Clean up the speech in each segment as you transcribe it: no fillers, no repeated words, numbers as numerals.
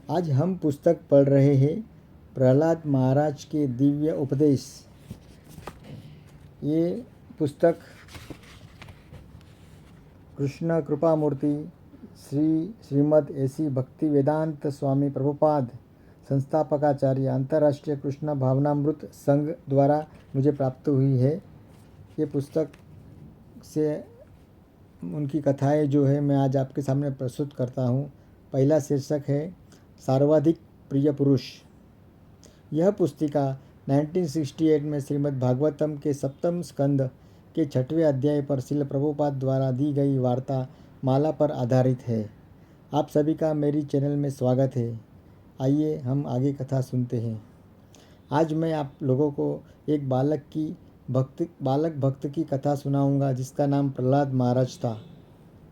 आज हम पुस्तक पढ़ रहे हैं प्रहलाद महाराज के दिव्य उपदेश। ये पुस्तक कृष्ण कृपामूर्ति श्रीमद ऐसी भक्ति वेदांत स्वामी प्रभुपाद संस्थापकाचार्य अंतर्राष्ट्रीय कृष्ण भावनामृत संघ द्वारा मुझे प्राप्त हुई है। ये पुस्तक से उनकी कथाएं जो है मैं आज आपके सामने प्रस्तुत करता हूँ। पहला शीर्षक है सर्वाधिक प्रिय पुरुष। यह पुस्तिका 1968 में श्रीमद् भागवतम के सप्तम स्कंद के 6वें अध्याय पर श्रील प्रभुपाद द्वारा दी गई वार्ता माला पर आधारित है। आप सभी का मेरी चैनल में स्वागत है। आइए हम आगे कथा सुनते हैं। आज मैं आप लोगों को एक बालक भक्त की कथा सुनाऊंगा जिसका नाम प्रहलाद महाराज था।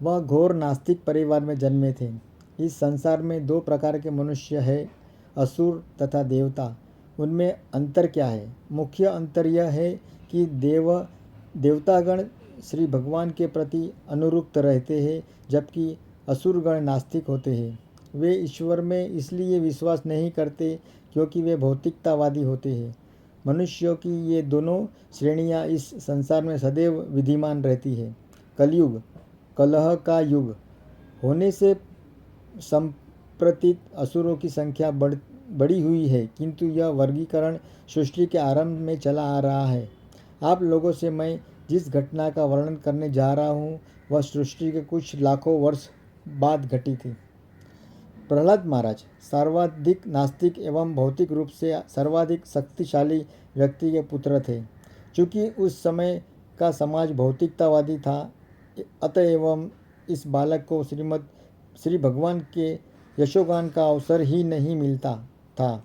वह घोर नास्तिक परिवार में जन्मे थे। इस संसार में दो प्रकार के मनुष्य हैं, असुर तथा देवता। उनमें अंतर क्या है? मुख्य अंतर यह है कि देवतागण श्री भगवान के प्रति अनुरक्त रहते हैं, जबकि असुरगण नास्तिक होते हैं। वे ईश्वर में इसलिए विश्वास नहीं करते क्योंकि वे भौतिकतावादी होते हैं। मनुष्यों की ये दोनों श्रेणियां इस संसार में सदैव विद्यमान रहती है। कलयुग कलह का युग होने से संप्रतित असुरों की संख्या बढ़ी हुई है, किंतु यह वर्गीकरण सृष्टि के आरंभ में चला आ रहा है। आप लोगों से मैं जिस घटना का वर्णन करने जा रहा हूँ वह सृष्टि के कुछ लाखों वर्ष बाद घटी थी। प्रहलाद महाराज सर्वाधिक नास्तिक एवं भौतिक रूप से सर्वाधिक शक्तिशाली व्यक्ति के पुत्र थे। चूँकि उस समय का समाज भौतिकतावादी था, अतएव इस बालक को श्री भगवान के यशोगान का अवसर ही नहीं मिलता था।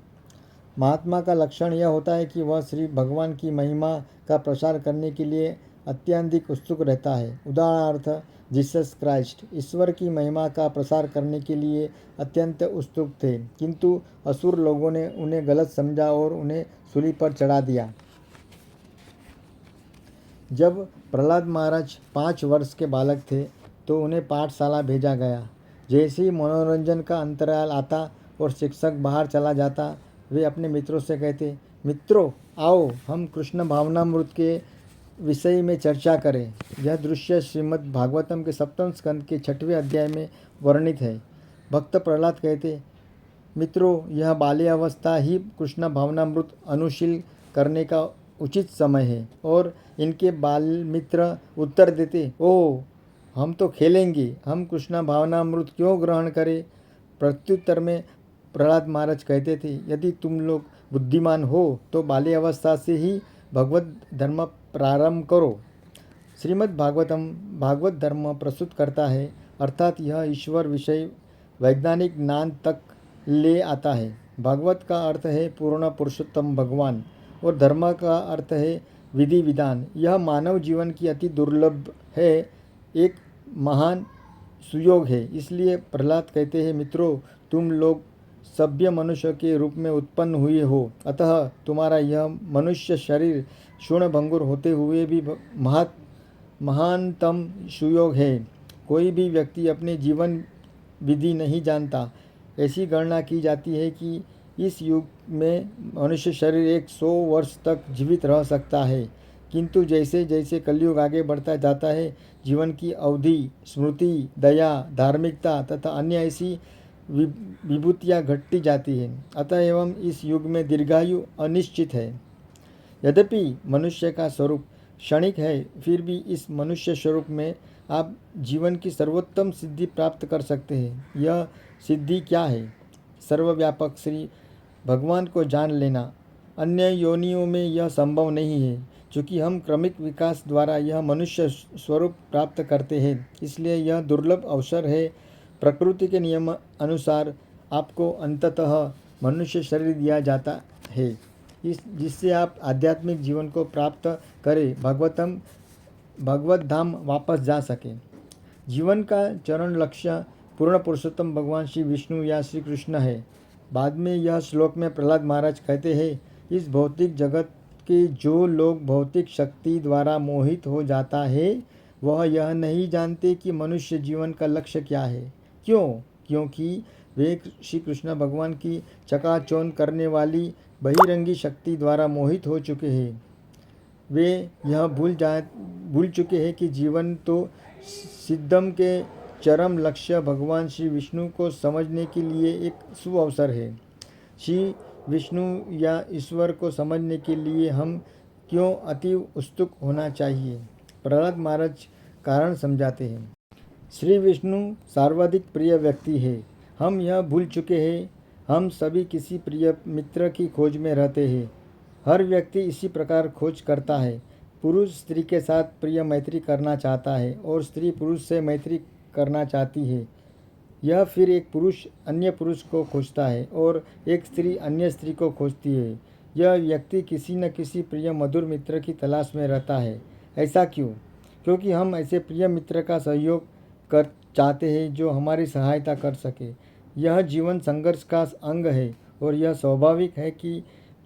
महात्मा का लक्षण यह होता है कि वह श्री भगवान की महिमा का प्रसार करने के लिए अत्यधिक उत्सुक रहता है। उदाहरणार्थ जीसस क्राइस्ट ईश्वर की महिमा का प्रसार करने के लिए अत्यंत उत्सुक थे, किंतु असुर लोगों ने उन्हें गलत समझा और उन्हें सूली पर चढ़ा दिया। जब प्रहलाद महाराज 5 वर्ष के बालक थे तो उन्हें पाठशाला भेजा गया। जैसे ही मनोरंजन का अंतराल आता और शिक्षक बाहर चला जाता, वे अपने मित्रों से कहते, मित्रों आओ हम कृष्ण भावनामृत के विषय में चर्चा करें। यह दृश्य श्रीमद् भागवतम के सप्तम स्कंद के 6वें अध्याय में वर्णित है। भक्त प्रहलाद कहते, मित्रों यह बाल्यावस्था ही कृष्ण भावनामृत अनुशील करने का उचित समय है। और इनके बाल मित्र उत्तर देते, ओह हम तो खेलेंगे, हम कृष्ण भावनामृत क्यों ग्रहण करें? प्रत्युत्तर में प्रहलाद महाराज कहते थे, यदि तुम लोग बुद्धिमान हो तो बाल्यावस्था से ही भगवत धर्म प्रारंभ करो। श्रीमद् भागवतम भागवत धर्म प्रस्तुत करता है, अर्थात यह ईश्वर विषय वैज्ञानिक ज्ञान तक ले आता है। भागवत का अर्थ है पूर्ण पुरुषोत्तम भगवान और धर्म का अर्थ है विधि विधान। यह मानव जीवन की अति दुर्लभ है, एक महान सुयोग है। इसलिए प्रहलाद कहते हैं, मित्रों तुम लोग सभ्य मनुष्य के रूप में उत्पन्न हुए हो, अतः तुम्हारा यह मनुष्य शरीर क्षुणभंगुर होते हुए भी महानतम सुयोग है। कोई भी व्यक्ति अपने जीवन विधि नहीं जानता। ऐसी गणना की जाती है कि इस युग में मनुष्य शरीर 100 वर्ष तक जीवित रह सकता है, किंतु जैसे जैसे कलयुग आगे बढ़ता जाता है, जीवन की अवधि, स्मृति, दया, धार्मिकता तथा अन्य ऐसी विभूतियाँ घटती जाती हैं। अतः एवं इस युग में दीर्घायु अनिश्चित है। यद्यपि मनुष्य का स्वरूप क्षणिक है, फिर भी इस मनुष्य स्वरूप में आप जीवन की सर्वोत्तम सिद्धि प्राप्त कर सकते हैं। यह सिद्धि क्या है? सर्वव्यापक श्री भगवान को जान लेना। अन्य योनियों में यह संभव नहीं है। चूँकि हम क्रमिक विकास द्वारा यह मनुष्य स्वरूप प्राप्त करते हैं, इसलिए यह दुर्लभ अवसर है। प्रकृति के नियम अनुसार आपको अंततः मनुष्य शरीर दिया जाता है, जिससे आप आध्यात्मिक जीवन को प्राप्त करें, भगवत धाम वापस जा सके। जीवन का चरण लक्ष्य पूर्ण पुरुषोत्तम भगवान श्री विष्णु या श्री कृष्ण है। बाद में यह श्लोक में प्रहलाद महाराज कहते हैं, इस भौतिक जगत के जो लोग भौतिक शक्ति द्वारा मोहित हो जाता है, वह यह नहीं जानते कि मनुष्य जीवन का लक्ष्य क्या है। क्यों? क्योंकि वे श्री कृष्ण भगवान की चकाचौंध करने वाली बहिरंगी शक्ति द्वारा मोहित हो चुके हैं। वे यह भूल चुके हैं कि जीवन तो सिद्धम के चरम लक्ष्य भगवान श्री विष्णु को समझने के लिए एक सुअवसर है। श्री विष्णु या ईश्वर को समझने के लिए हम क्यों अति उत्सुक होना चाहिए? प्रहलाद महाराज कारण समझाते हैं। श्री विष्णु सर्वाधिक प्रिय व्यक्ति है। हम यह भूल चुके हैं। हम सभी किसी प्रिय मित्र की खोज में रहते हैं। हर व्यक्ति इसी प्रकार खोज करता है। पुरुष स्त्री के साथ प्रिय मैत्री करना चाहता है और स्त्री पुरुष से मैत्री करना चाहती है। यह फिर एक पुरुष अन्य पुरुष को खोजता है और एक स्त्री अन्य स्त्री को खोजती है। यह व्यक्ति किसी न किसी प्रिय मधुर मित्र की तलाश में रहता है। ऐसा क्यों? क्योंकि हम ऐसे प्रिय मित्र का सहयोग कर चाहते हैं जो हमारी सहायता कर सके। यह जीवन संघर्ष का अंग है और यह स्वाभाविक है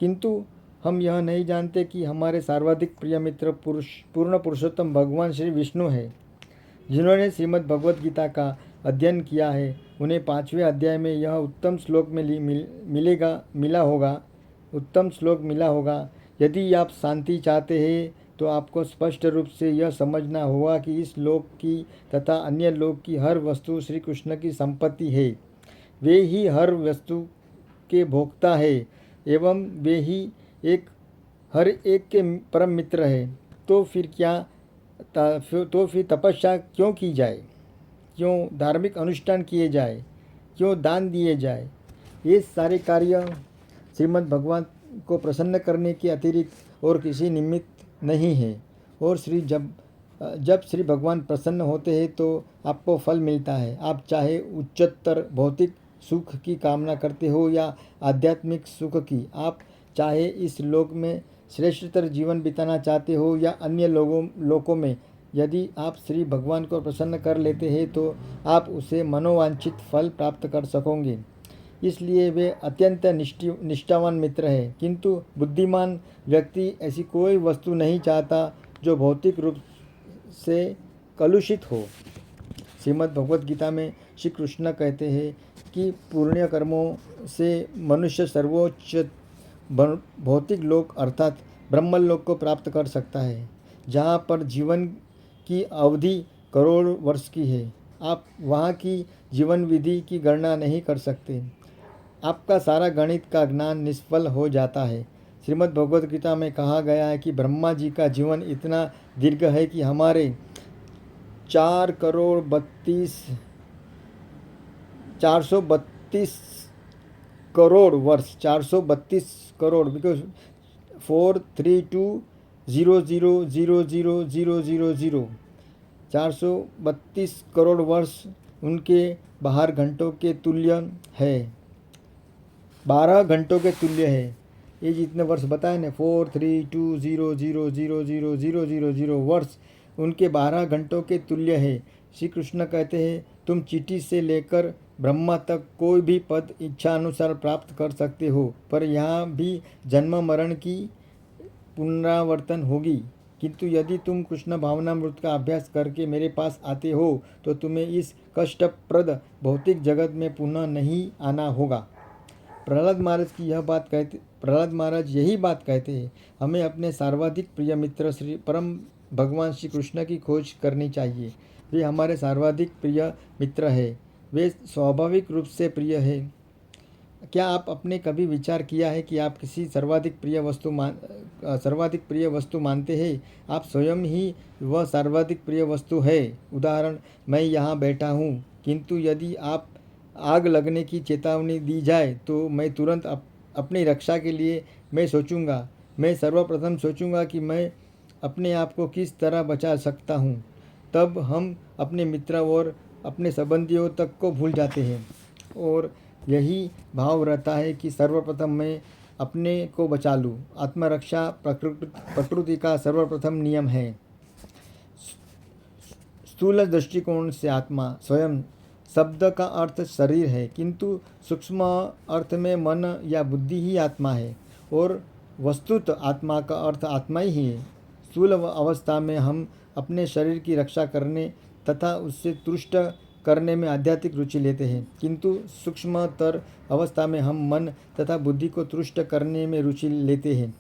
किंतु हम यह नहीं जानते कि हमारे सर्वाधिक प्रिय मित्र पूर्ण पुरुषोत्तम भगवान श्री विष्णु है। जिन्होंने श्रीमद् भगवद गीता का अध्ययन किया है उन्हें 5वें अध्याय में यह उत्तम श्लोक मिला होगा। यदि आप शांति चाहते हैं तो आपको स्पष्ट रूप से यह समझना होगा कि इस लोक की तथा अन्य लोक की हर वस्तु श्री कृष्ण की संपत्ति है। वे ही हर वस्तु के भोक्ता है एवं वे ही हर एक के परम मित्र है। तो फिर तपस्या क्यों की जाए? क्यों धार्मिक अनुष्ठान किए जाए? क्यों दान दिए जाए? ये सारे कार्य श्रीमद् भगवान को प्रसन्न करने के अतिरिक्त और किसी निमित्त नहीं है। और जब श्री भगवान प्रसन्न होते हैं तो आपको फल मिलता है। आप चाहे उच्चतर भौतिक सुख की कामना करते हो या आध्यात्मिक सुख की, आप चाहे इस लोक में श्रेष्ठतर जीवन बिताना चाहते हो या अन्य लोकों में, यदि आप श्री भगवान को प्रसन्न कर लेते हैं तो आप उसे मनोवांछित फल प्राप्त कर सकोगे। इसलिए वे अत्यंत निष्ठावान मित्र हैं। किंतु बुद्धिमान व्यक्ति ऐसी कोई वस्तु नहीं चाहता जो भौतिक रूप से कलुषित हो। श्रीमद् भगवद गीता में श्री कृष्ण कहते हैं कि पुण्य कर्मों से मनुष्य सर्वोच्च भौतिक लोक अर्थात ब्रह्मलोक को प्राप्त कर सकता है, जहाँ पर जीवन की अवधि करोड़ वर्ष की है। आप वहाँ की जीवन विधि की गणना नहीं कर सकते। आपका सारा गणित का ज्ञान निष्फल हो जाता है। श्रीमद् भगवद गीता में कहा गया है कि ब्रह्मा जी का जीवन इतना दीर्घ है कि हमारे 432 करोड़ वर्ष, 432 करोड़, बिकॉज 432 432 करोड़ वर्ष उनके 12 घंटों के तुल्य है। 12 घंटों के तुल्य है। ये जितने वर्ष बताए ना, 432 वर्ष उनके 12 घंटों के तुल्य है। श्री कृष्ण कहते हैं तुम चींटी से लेकर ब्रह्मा तक कोई भी पद इच्छा अनुसार प्राप्त कर सकते हो, पर यहाँ भी जन्म मरण की पुनरावर्तन होगी। किंतु यदि तुम कृष्ण भावनामृत का अभ्यास करके मेरे पास आते हो तो तुम्हें इस कष्टप्रद भौतिक जगत में पुनः नहीं आना होगा। प्रहलाद महाराज यही बात कहते हैं। हमें अपने सर्वाधिक प्रिय मित्र श्री परम भगवान श्री कृष्ण की खोज करनी चाहिए। वे हमारे सर्वाधिक प्रिय मित्र हैं। वे स्वाभाविक रूप से प्रिय है। क्या आप अपने कभी विचार किया है कि आप किसी सर्वाधिक प्रिय वस्तु मानते हैं? आप स्वयं ही वह सर्वाधिक प्रिय वस्तु है। उदाहरण, मैं यहाँ बैठा हूँ, किंतु यदि आप आग लगने की चेतावनी दी जाए तो मैं तुरंत अपनी रक्षा के लिए मैं सर्वप्रथम सोचूंगा कि मैं अपने आप को किस तरह बचा सकता हूँ। तब हम अपने मित्र और अपने संबंधियों तक को भूल जाते हैं और यही भाव रहता है कि सर्वप्रथम मैं अपने को बचा लूँ। आत्मरक्षा प्रकृति का सर्वप्रथम नियम है। स्थूल दृष्टिकोण से आत्मा स्वयं शब्द का अर्थ शरीर है, किंतु सूक्ष्म अर्थ में मन या बुद्धि ही आत्मा है और वस्तुत आत्मा का अर्थ आत्मा ही है। स्थूल अवस्था में हम अपने शरीर की रक्षा करने तथा उससे तुष्ट करने में आध्यात्मिक रुचि लेते हैं, किंतु सूक्ष्मतर अवस्था में हम मन तथा बुद्धि को तुष्ट करने में रुचि लेते हैं।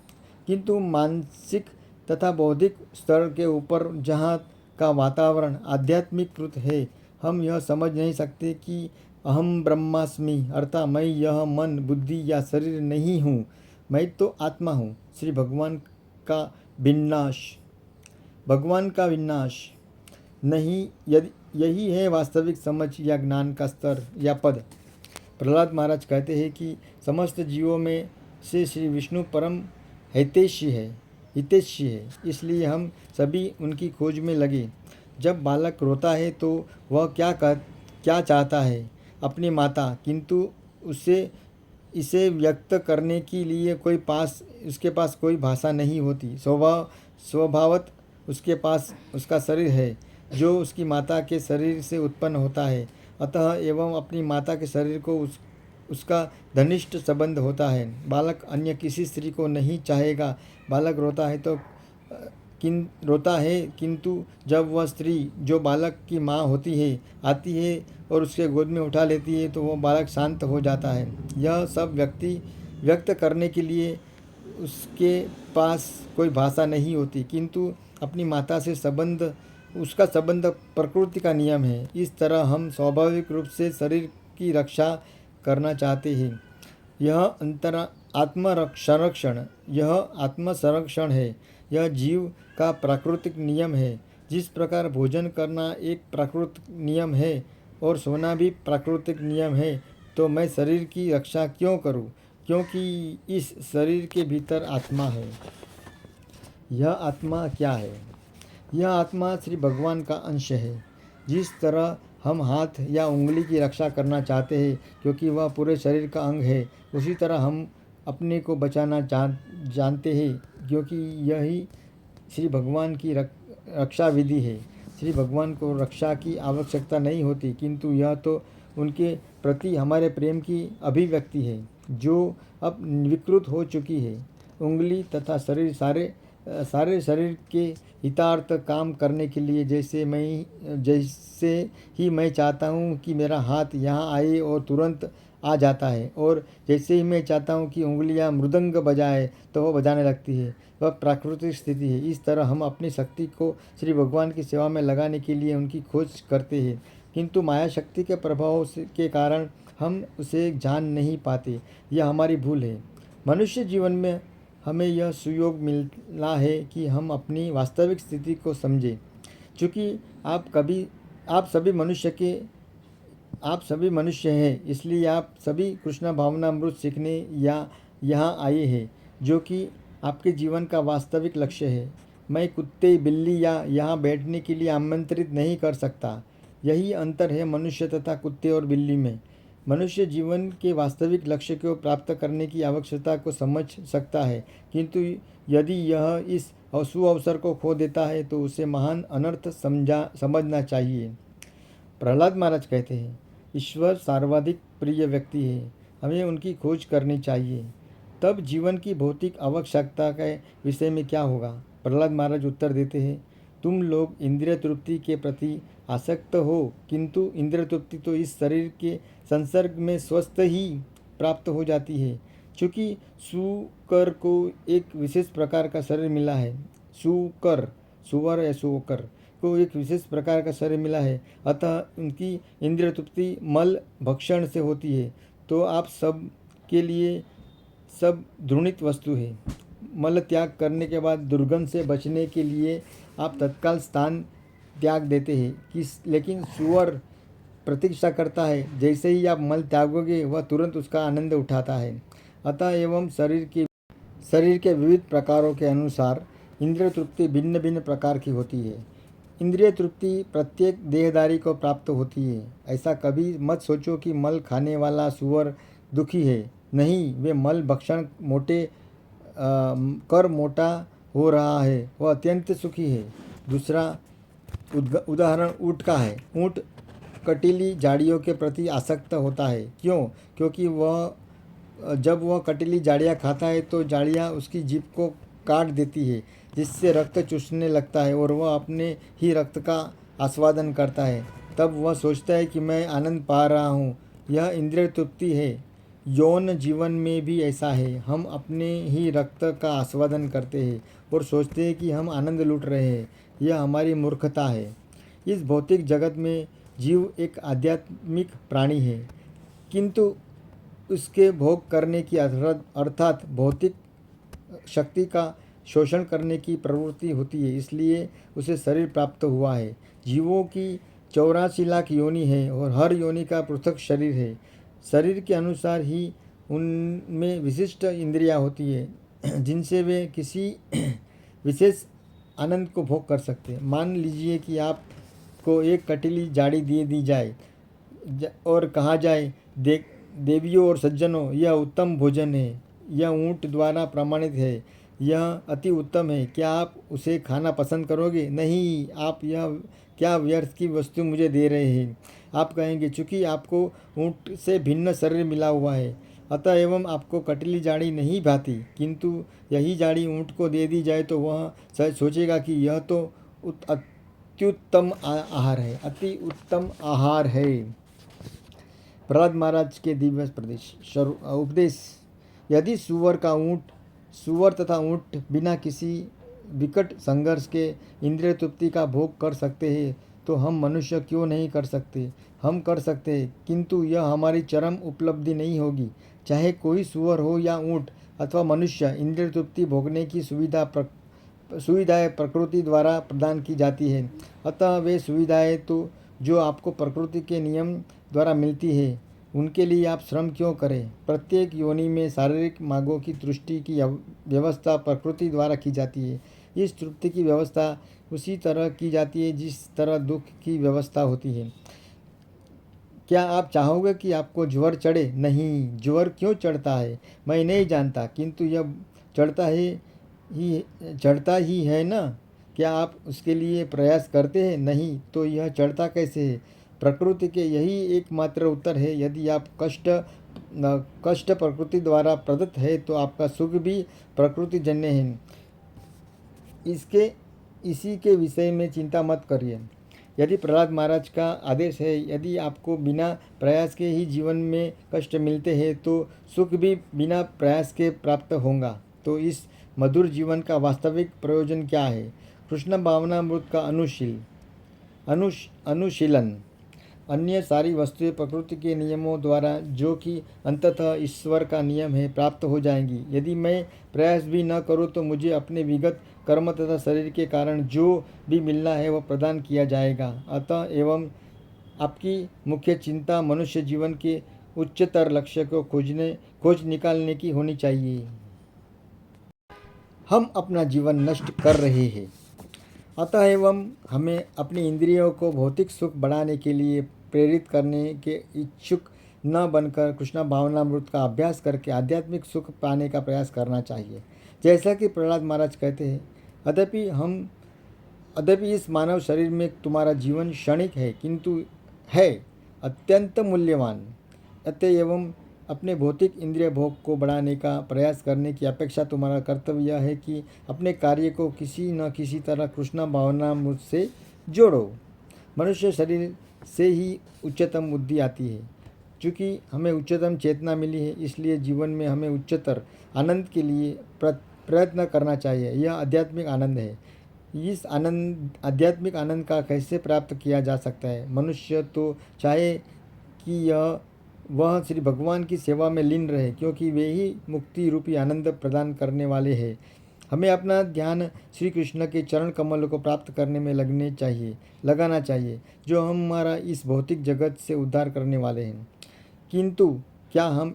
किंतु मानसिक तथा बौद्धिक स्तर के ऊपर जहाँ का वातावरण आध्यात्मिकृत है, हम यह समझ नहीं सकते कि अहम ब्रह्मास्मि, अर्थात मैं यह मन बुद्धि या शरीर नहीं हूँ, मैं तो आत्मा हूँ। श्री भगवान का विनाश नहीं, यदि यही है वास्तविक समझ या ज्ञान का स्तर या पद। प्रहलाद महाराज कहते हैं कि समस्त जीवों में से श्री विष्णु परम हितैषी है, इसलिए हम सभी उनकी खोज में लगे। जब बालक रोता है तो वह क्या चाहता है? अपनी माता, किंतु इसे व्यक्त करने के लिए उसके पास कोई भाषा नहीं होती। स्वभावत उसके पास उसका शरीर है जो उसकी माता के शरीर से उत्पन्न होता है, अतः एवं अपनी माता के शरीर को उसका घनिष्ठ संबंध होता है। बालक अन्य किसी स्त्री को नहीं चाहेगा। बालक रोता है, किंतु जब वह स्त्री जो बालक की माँ होती है आती है और उसके गोद में उठा लेती है तो वह बालक शांत हो जाता है। यह सब व्यक्त करने के लिए उसके पास कोई भाषा नहीं होती, किंतु अपनी माता से उसका संबंध प्रकृति का नियम है। इस तरह हम स्वाभाविक रूप से शरीर की रक्षा करना चाहते हैं। यह आत्मसंरक्षण है। यह जीव का प्राकृतिक नियम है। जिस प्रकार भोजन करना एक प्राकृतिक नियम है और सोना भी प्राकृतिक नियम है, तो मैं शरीर की रक्षा क्यों करूं? क्योंकि इस शरीर के भीतर आत्मा है। यह आत्मा क्या है? यह आत्मा श्री भगवान का अंश है। जिस तरह हम हाथ या उंगली की रक्षा करना चाहते हैं क्योंकि वह पूरे शरीर का अंग है, उसी तरह हम अपने को बचाना जानते हैं क्योंकि यही श्री भगवान की रक्षा विधि है। श्री भगवान को रक्षा की आवश्यकता नहीं होती, किंतु यह तो उनके प्रति हमारे प्रेम की अभिव्यक्ति है जो अब विकृत हो चुकी है। उंगली तथा शरीर सारे शरीर के हितार्थ काम करने के लिए जैसे ही मैं चाहता हूँ कि मेरा हाथ यहाँ आए और तुरंत आ जाता है, और जैसे ही मैं चाहता हूँ कि उंगलियाँ मृदंग बजाए तो वह बजाने लगती है। वह प्राकृतिक स्थिति है। इस तरह हम अपनी शक्ति को श्री भगवान की सेवा में लगाने के लिए उनकी खोज करते हैं, किंतु माया शक्ति के प्रभाव के कारण हम उसे जान नहीं पाते। यह हमारी भूल है। मनुष्य जीवन में हमें यह सुयोग मिला है कि हम अपनी वास्तविक स्थिति को समझें। चूँकि आप सभी मनुष्य हैं, इसलिए आप सभी कृष्ण भावनामृत सीखने यहाँ आए हैं, जो कि आपके जीवन का वास्तविक लक्ष्य है। मैं कुत्ते बिल्ली या यहाँ बैठने के लिए आमंत्रित नहीं कर सकता। यही अंतर है मनुष्य तथा कुत्ते और बिल्ली में। मनुष्य जीवन के वास्तविक लक्ष्य को प्राप्त करने की आवश्यकता को समझ सकता है, किंतु यदि यह इस सुअवसर को खो देता है तो उसे महान अनर्थ समझना चाहिए। प्रहलाद महाराज कहते हैं, ईश्वर सर्वाधिक प्रिय व्यक्ति है, हमें उनकी खोज करनी चाहिए। तब जीवन की भौतिक आवश्यकता के विषय में क्या होगा? प्रहलाद महाराज उत्तर देते हैं, तुम लोग इंद्रिय तृप्ति के प्रति आसक्त हो, किंतु इंद्रिय तृप्ति तो इस शरीर के संसर्ग में स्वस्थ ही प्राप्त हो जाती है। चूँकि सुकर को एक विशेष प्रकार का शरीर मिला है, सुअर या सुकर को एक विशेष प्रकार का शरीर मिला है, अतः उनकी इंद्रिय तृप्ति मल भक्षण से होती है। तो आप सब के लिए सब घृणित वस्तु है। मल त्याग करने के बाद दुर्गंध से बचने के लिए आप तत्काल स्थान त्याग देते हैं, लेकिन सुअर प्रतीक्षा करता है। जैसे ही आप मल त्यागोगे वह तुरंत उसका आनंद उठाता है। अतः एवं शरीर के विविध प्रकारों के अनुसार इंद्रिय तृप्ति भिन्न भिन्न प्रकार की होती है। इंद्रिय तृप्ति प्रत्येक देहधारी को प्राप्त होती है। ऐसा कभी मत सोचो कि मल खाने वाला सुअर दुखी है। नहीं, वे मल भक्षण कर मोटा हो रहा है, वह अत्यंत सुखी है। दूसरा उदाहरण ऊँट का है। ऊँट कटीली झाड़ियों के प्रति आसक्त होता है। क्यों? क्योंकि जब वह कटीली झाड़ियाँ खाता है तो झाड़ियाँ उसकी जीभ को काट देती है, जिससे रक्त चूसने लगता है और वह अपने ही रक्त का आस्वादन करता है। तब वह सोचता है कि मैं आनंद पा रहा हूँ। यह इंद्रिय तृप्ति है। यौन जीवन में भी ऐसा है। हम अपने ही रक्त का आस्वादन करते हैं और सोचते हैं कि हम आनंद लूट रहे हैं। यह हमारी मूर्खता है। इस भौतिक जगत में जीव एक आध्यात्मिक प्राणी है, किंतु उसके भोग करने की अर्थात भौतिक शक्ति का शोषण करने की प्रवृत्ति होती है, इसलिए उसे शरीर प्राप्त हुआ है। जीवों की 84 लाख योनि है और हर योनि का पृथक शरीर है। शरीर के अनुसार ही उनमें विशिष्ट इंद्रियां होती है जिनसे वे किसी विशेष आनंद को भोग कर सकते हैं। मान लीजिए कि आपको एक कटीली झाड़ी दे दी जाए और कहा जाए, देवियों और सज्जनों, यह उत्तम भोजन है, यह ऊँट द्वारा प्रमाणित है, यह अति उत्तम है। क्या आप उसे खाना पसंद करोगे? नहीं। आप यह क्या व्यर्थ की वस्तु मुझे दे रहे हैं? आप कहेंगे, चूँकि आपको ऊँट से भिन्न शरीर मिला हुआ है, अतः एवं आपको कटीली झाड़ी नहीं भाती, किंतु यही झाड़ी ऊँट को दे दी जाए तो वह सोचेगा कि यह तो अत्युत्तम आहार है, अति उत्तम आहार है। प्रहलाद महाराज के दिव्य उपदेश। यदि सुअर तथा ऊँट बिना किसी विकट संघर्ष के इंद्रिय तृप्ति का भोग कर सकते हैं, तो हम मनुष्य क्यों नहीं कर सकते? हम कर सकते हैं, किंतु यह हमारी चरम उपलब्धि नहीं होगी। चाहे कोई सुअर हो या ऊँट अथवा मनुष्य, इंद्रिय तृप्ति भोगने की सुविधाएं प्रकृति द्वारा प्रदान की जाती है। अतः वे सुविधाएं तो जो आपको प्रकृति के नियम द्वारा मिलती है, उनके लिए आप श्रम क्यों करें? प्रत्येक योनि में शारीरिक मांगों की तुष्टि की व्यवस्था प्रकृति द्वारा की जाती है। इस तृप्ति की व्यवस्था उसी तरह की जाती है जिस तरह दुख की व्यवस्था होती है। क्या आप चाहोगे कि आपको ज्वर चढ़े? नहीं। ज्वर क्यों चढ़ता है मैं नहीं जानता, किंतु यह चढ़ता ही है ना। क्या आप उसके लिए प्रयास करते हैं? नहीं। तो यह चढ़ता कैसे है? प्रकृति के यही एकमात्र उत्तर है। यदि आप कष्ट प्रकृति द्वारा प्रदत्त है, तो आपका सुख भी प्रकृति जन्य है। इसी के विषय में चिंता मत करिए। यदि प्रहलाद महाराज का आदेश है, यदि आपको बिना प्रयास के ही जीवन में कष्ट मिलते हैं, तो सुख भी बिना प्रयास के प्राप्त होगा। तो इस मधुर जीवन का वास्तविक प्रयोजन क्या है? कृष्ण भावनामृत का अनुशीलन। अन्य सारी वस्तुएं प्रकृति के नियमों द्वारा, जो कि अंततः ईश्वर का नियम है, प्राप्त हो जाएंगी। यदि मैं प्रयास भी न करूं, तो मुझे अपने विगत कर्म तथा शरीर के कारण जो भी मिलना है वह प्रदान किया जाएगा। अतः एवं आपकी मुख्य चिंता मनुष्य जीवन के उच्चतर लक्ष्य को खोज निकालने की होनी चाहिए। हम अपना जीवन नष्ट कर रहे हैं, अतः एवं हमें अपनी इंद्रियों को भौतिक सुख बढ़ाने के लिए प्रेरित करने के इच्छुक न बनकर कृष्ण भावनामृत का अभ्यास करके आध्यात्मिक सुख पाने का प्रयास करना चाहिए। जैसा कि प्रहलाद महाराज कहते हैं, यद्यपि इस मानव शरीर में तुम्हारा जीवन क्षणिक है, किंतु है अत्यंत मूल्यवान। अतः एवं अपने भौतिक इंद्रिय भोग को बढ़ाने का प्रयास करने की अपेक्षा तुम्हारा कर्तव्य यह है कि अपने कार्य को किसी न किसी तरह कृष्ण भावनामृत से जोड़ो। मनुष्य शरीर से ही उच्चतम बुद्धि आती है। चूँकि हमें उच्चतम चेतना मिली है, इसलिए जीवन में हमें उच्चतर आनंद के लिए प्रयत्न करना चाहिए। यह आध्यात्मिक आनंद है। इस आध्यात्मिक आनंद का कैसे प्राप्त किया जा सकता है? मनुष्य तो चाहे कि वह श्री भगवान की सेवा में लीन रहे, क्योंकि वे ही मुक्ति रूपी आनंद प्रदान करने वाले हैं। हमें अपना ध्यान श्री कृष्ण के चरण कमल को प्राप्त करने में लगाना चाहिए, जो हमारा इस भौतिक जगत से उद्धार करने वाले हैं। किंतु क्या हम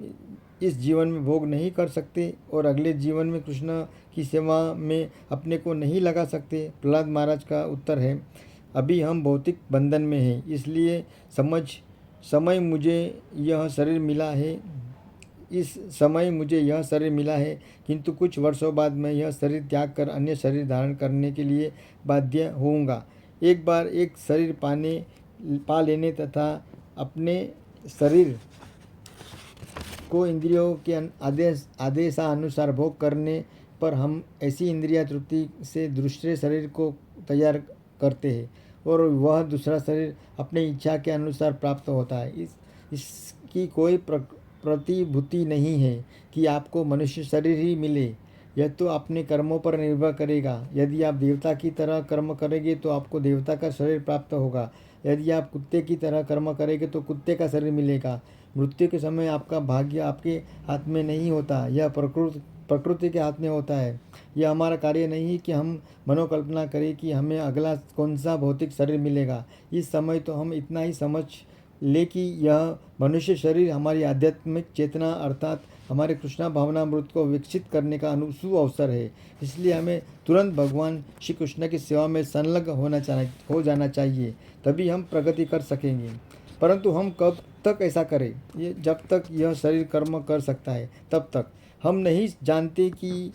इस जीवन में भोग नहीं कर सकते और अगले जीवन में कृष्ण की सेवा में अपने को नहीं लगा सकते? प्रहलाद महाराज का उत्तर है, अभी हम भौतिक बंधन में हैं, इसलिए समय मुझे यह शरीर मिला है, किंतु कुछ वर्षों बाद मैं यह शरीर त्याग कर अन्य शरीर धारण करने के लिए बाध्य होऊंगा। एक बार एक शरीर पा लेने तथा अपने शरीर को इंद्रियों के आदेशानुसार भोग करने पर हम ऐसी इंद्रिया तृप्ति से दूसरे शरीर को तैयार करते हैं और वह दूसरा शरीर अपनी इच्छा के अनुसार प्राप्त होता है। इसकी कोई प्रतिभूति नहीं है कि आपको मनुष्य शरीर ही मिले। यह तो अपने कर्मों पर निर्भर करेगा। यदि आप देवता की तरह कर्म करेंगे तो आपको देवता का शरीर प्राप्त होगा। यदि आप कुत्ते की तरह कर्म करेंगे तो कुत्ते का शरीर मिलेगा। मृत्यु के समय आपका भाग्य आपके हाथ में नहीं होता, यह प्रकृति के हाथ में होता है। यह हमारा कार्य नहीं कि हम मनोकल्पना करें कि हमें अगला कौन सा भौतिक शरीर मिलेगा। इस समय तो हम इतना ही समझ ले कि यह मनुष्य शरीर हमारी आध्यात्मिक चेतना अर्थात हमारे कृष्णा भावनामृत को विकसित करने का शुभ अवसर है। इसलिए हमें तुरंत भगवान श्री कृष्ण की सेवा में संलग्न हो जाना चाहिए, तभी हम प्रगति कर सकेंगे। परंतु हम कब तक ऐसा करें? ये जब तक यह शरीर कर्म कर सकता है तब तक। हम नहीं जानते कि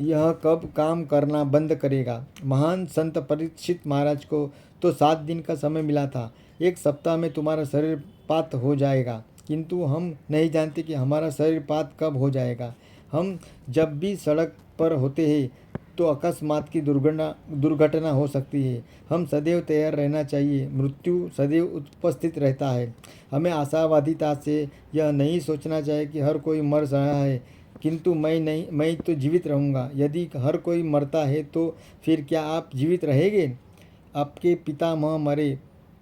यह कब काम करना बंद करेगा। महान संत परीक्षित महाराज को तो 7 दिन का समय मिला था। 1 सप्ताह में तुम्हारा शरीर पात हो जाएगा, किंतु हम नहीं जानते कि हमारा शरीर पात कब हो जाएगा। हम जब भी सड़क पर होते हैं तो अकस्मात की दुर्घटना हो सकती है। हम सदैव तैयार रहना चाहिए। मृत्यु सदैव उपस्थित रहता है। हमें आशावादिता से यह नहीं सोचना चाहिए कि हर कोई मर रहा है किंतु मैं तो जीवित रहूँगा। यदि हर कोई मरता है तो फिर क्या आप जीवित रहेंगे? आपके पितामह मरे,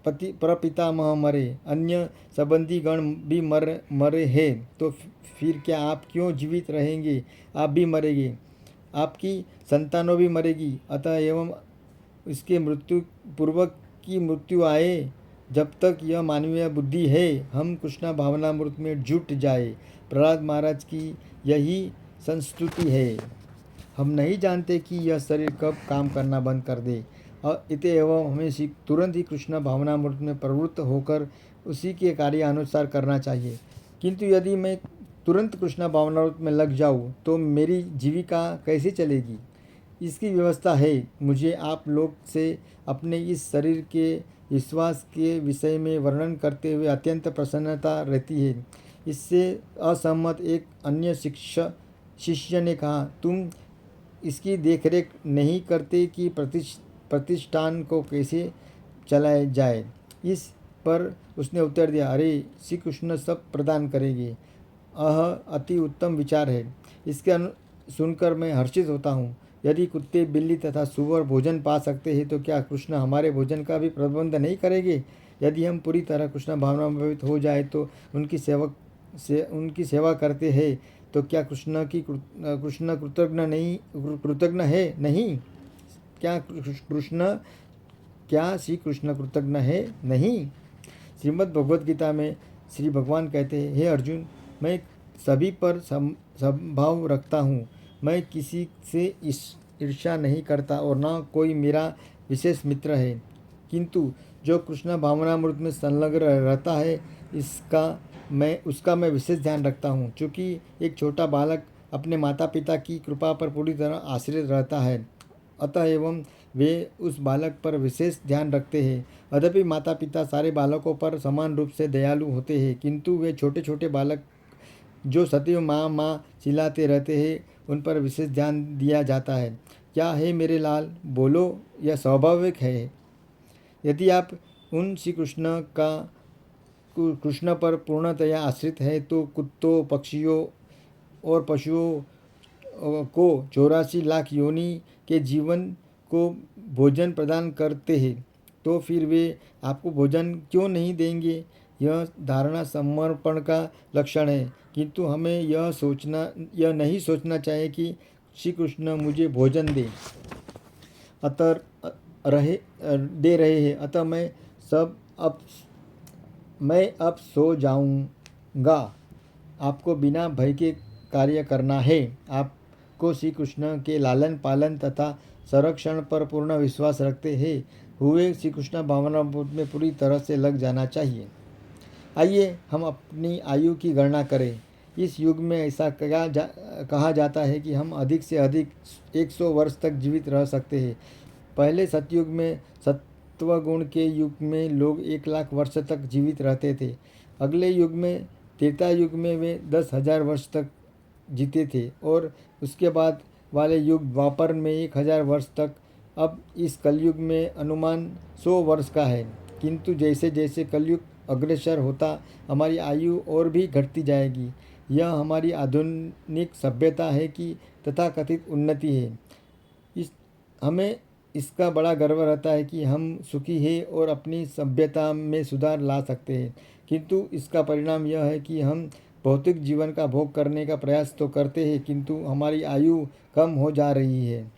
प्रपितामह मरे, अन्य संबंधी गण भी मरे हैं, तो फिर क्या आप क्यों जीवित रहेंगे? आप भी मरेंगे, आपकी संतानों भी मरेगी। अतः एवं इसके मृत्यु पूर्वक की मृत्यु आए, जब तक यह मानवीय बुद्धि है हम कृष्णा भावनामृत में जुट जाए। प्रहलाद महाराज की यही संस्तुति है। हम नहीं जानते कि यह शरीर कब काम करना बंद कर दे और इतने एवं हमें तुरंत ही कृष्ण भावनामृत में प्रवृत्त होकर उसी के कार्य अनुसार करना चाहिए। किंतु यदि मैं तुरंत कृष्ण भावनामृत में लग जाऊँ तो मेरी जीविका कैसे चलेगी? इसकी व्यवस्था है। मुझे आप लोग से अपने इस शरीर के विश्वास के विषय में वर्णन करते हुए अत्यंत प्रसन्नता रहती है। इससे असहमत एक अन्य शिष्य ने कहा, तुम इसकी देखरेख नहीं करते कि प्रतिष्ठान को कैसे चलाया जाए? इस पर उसने उत्तर दिया, अरे श्री कृष्ण सब प्रदान करेंगे। यह अति उत्तम विचार है। इसके सुनकर मैं हर्षित होता हूँ। यदि कुत्ते, बिल्ली तथा सुअर भोजन पा सकते हैं तो क्या कृष्ण हमारे भोजन का भी प्रबंध नहीं करेंगे? यदि हम पूरी तरह कृष्ण भावनामृत हो जाए तो उनकी सेवा करते हैं तो क्या कृष्ण कृतज्ञ है? नहीं। क्या श्री कृष्ण कृतज्ञ है? नहीं। श्रीमद् भगवद गीता में श्री भगवान कहते हैं, हे अर्जुन, मैं सभी पर समभाव रखता हूँ। मैं किसी से ईर्ष्या नहीं करता और न कोई मेरा विशेष मित्र है। किंतु जो कृष्ण भावनामृत में संलग्न रहता है उसका मैं विशेष ध्यान रखता हूँ। चूँकि एक छोटा बालक अपने माता पिता की कृपा पर पूरी तरह आश्रित रहता है, अतः एवं वे उस बालक पर विशेष ध्यान रखते हैं। यद्यपि माता पिता सारे बालकों पर समान रूप से दयालु होते हैं, किंतु वे छोटे छोटे बालक जो सदैव माँ माँ चिल्लाते रहते हैं उन पर विशेष ध्यान दिया जाता है। क्या है मेरे लाल, बोलो, यह स्वाभाविक है। यदि आप उन श्री कृष्ण पर पूर्णतया आश्रित है तो कुत्तों, पक्षियों और पशुओं को 84 लाख योनि के जीवन को भोजन प्रदान करते हैं, तो फिर वे आपको भोजन क्यों नहीं देंगे? यह धारणा समर्पण का लक्षण है। किंतु हमें यह नहीं सोचना चाहिए कि श्री कृष्ण मुझे भोजन दे रहे हैं, अतः मैं अब सो जाऊंगा। आपको बिना भय के कार्य करना है। आपको श्री कृष्ण के लालन पालन तथा संरक्षण पर पूर्ण विश्वास रखते हुए श्री कृष्ण भावनामृत में पूरी तरह से लग जाना चाहिए। आइए हम अपनी आयु की गणना करें। इस युग में ऐसा कहा जाता है कि हम अधिक से अधिक 100 वर्ष तक जीवित रह सकते हैं। पहले सतयुग में, सत्वगुण के युग में लोग 1 लाख वर्ष तक जीवित रहते थे। अगले युग में, त्रेता युग में, वे 10,000 वर्ष तक जीते थे और उसके बाद वाले युग द्वापर में 1000 वर्ष तक अब इस कलयुग में अनुमान 100 वर्ष का है, किंतु जैसे जैसे कलयुग अग्रसर होता हमारी आयु और भी घटती जाएगी। यह हमारी आधुनिक सभ्यता है कि तथाकथित उन्नति है। इस हमें इसका बड़ा गर्व रहता है कि हम सुखी हैं और अपनी सभ्यता में सुधार ला सकते हैं, किंतु इसका परिणाम यह है कि हम भौतिक जीवन का भोग करने का प्रयास तो करते हैं, किंतु हमारी आयु कम हो जा रही है।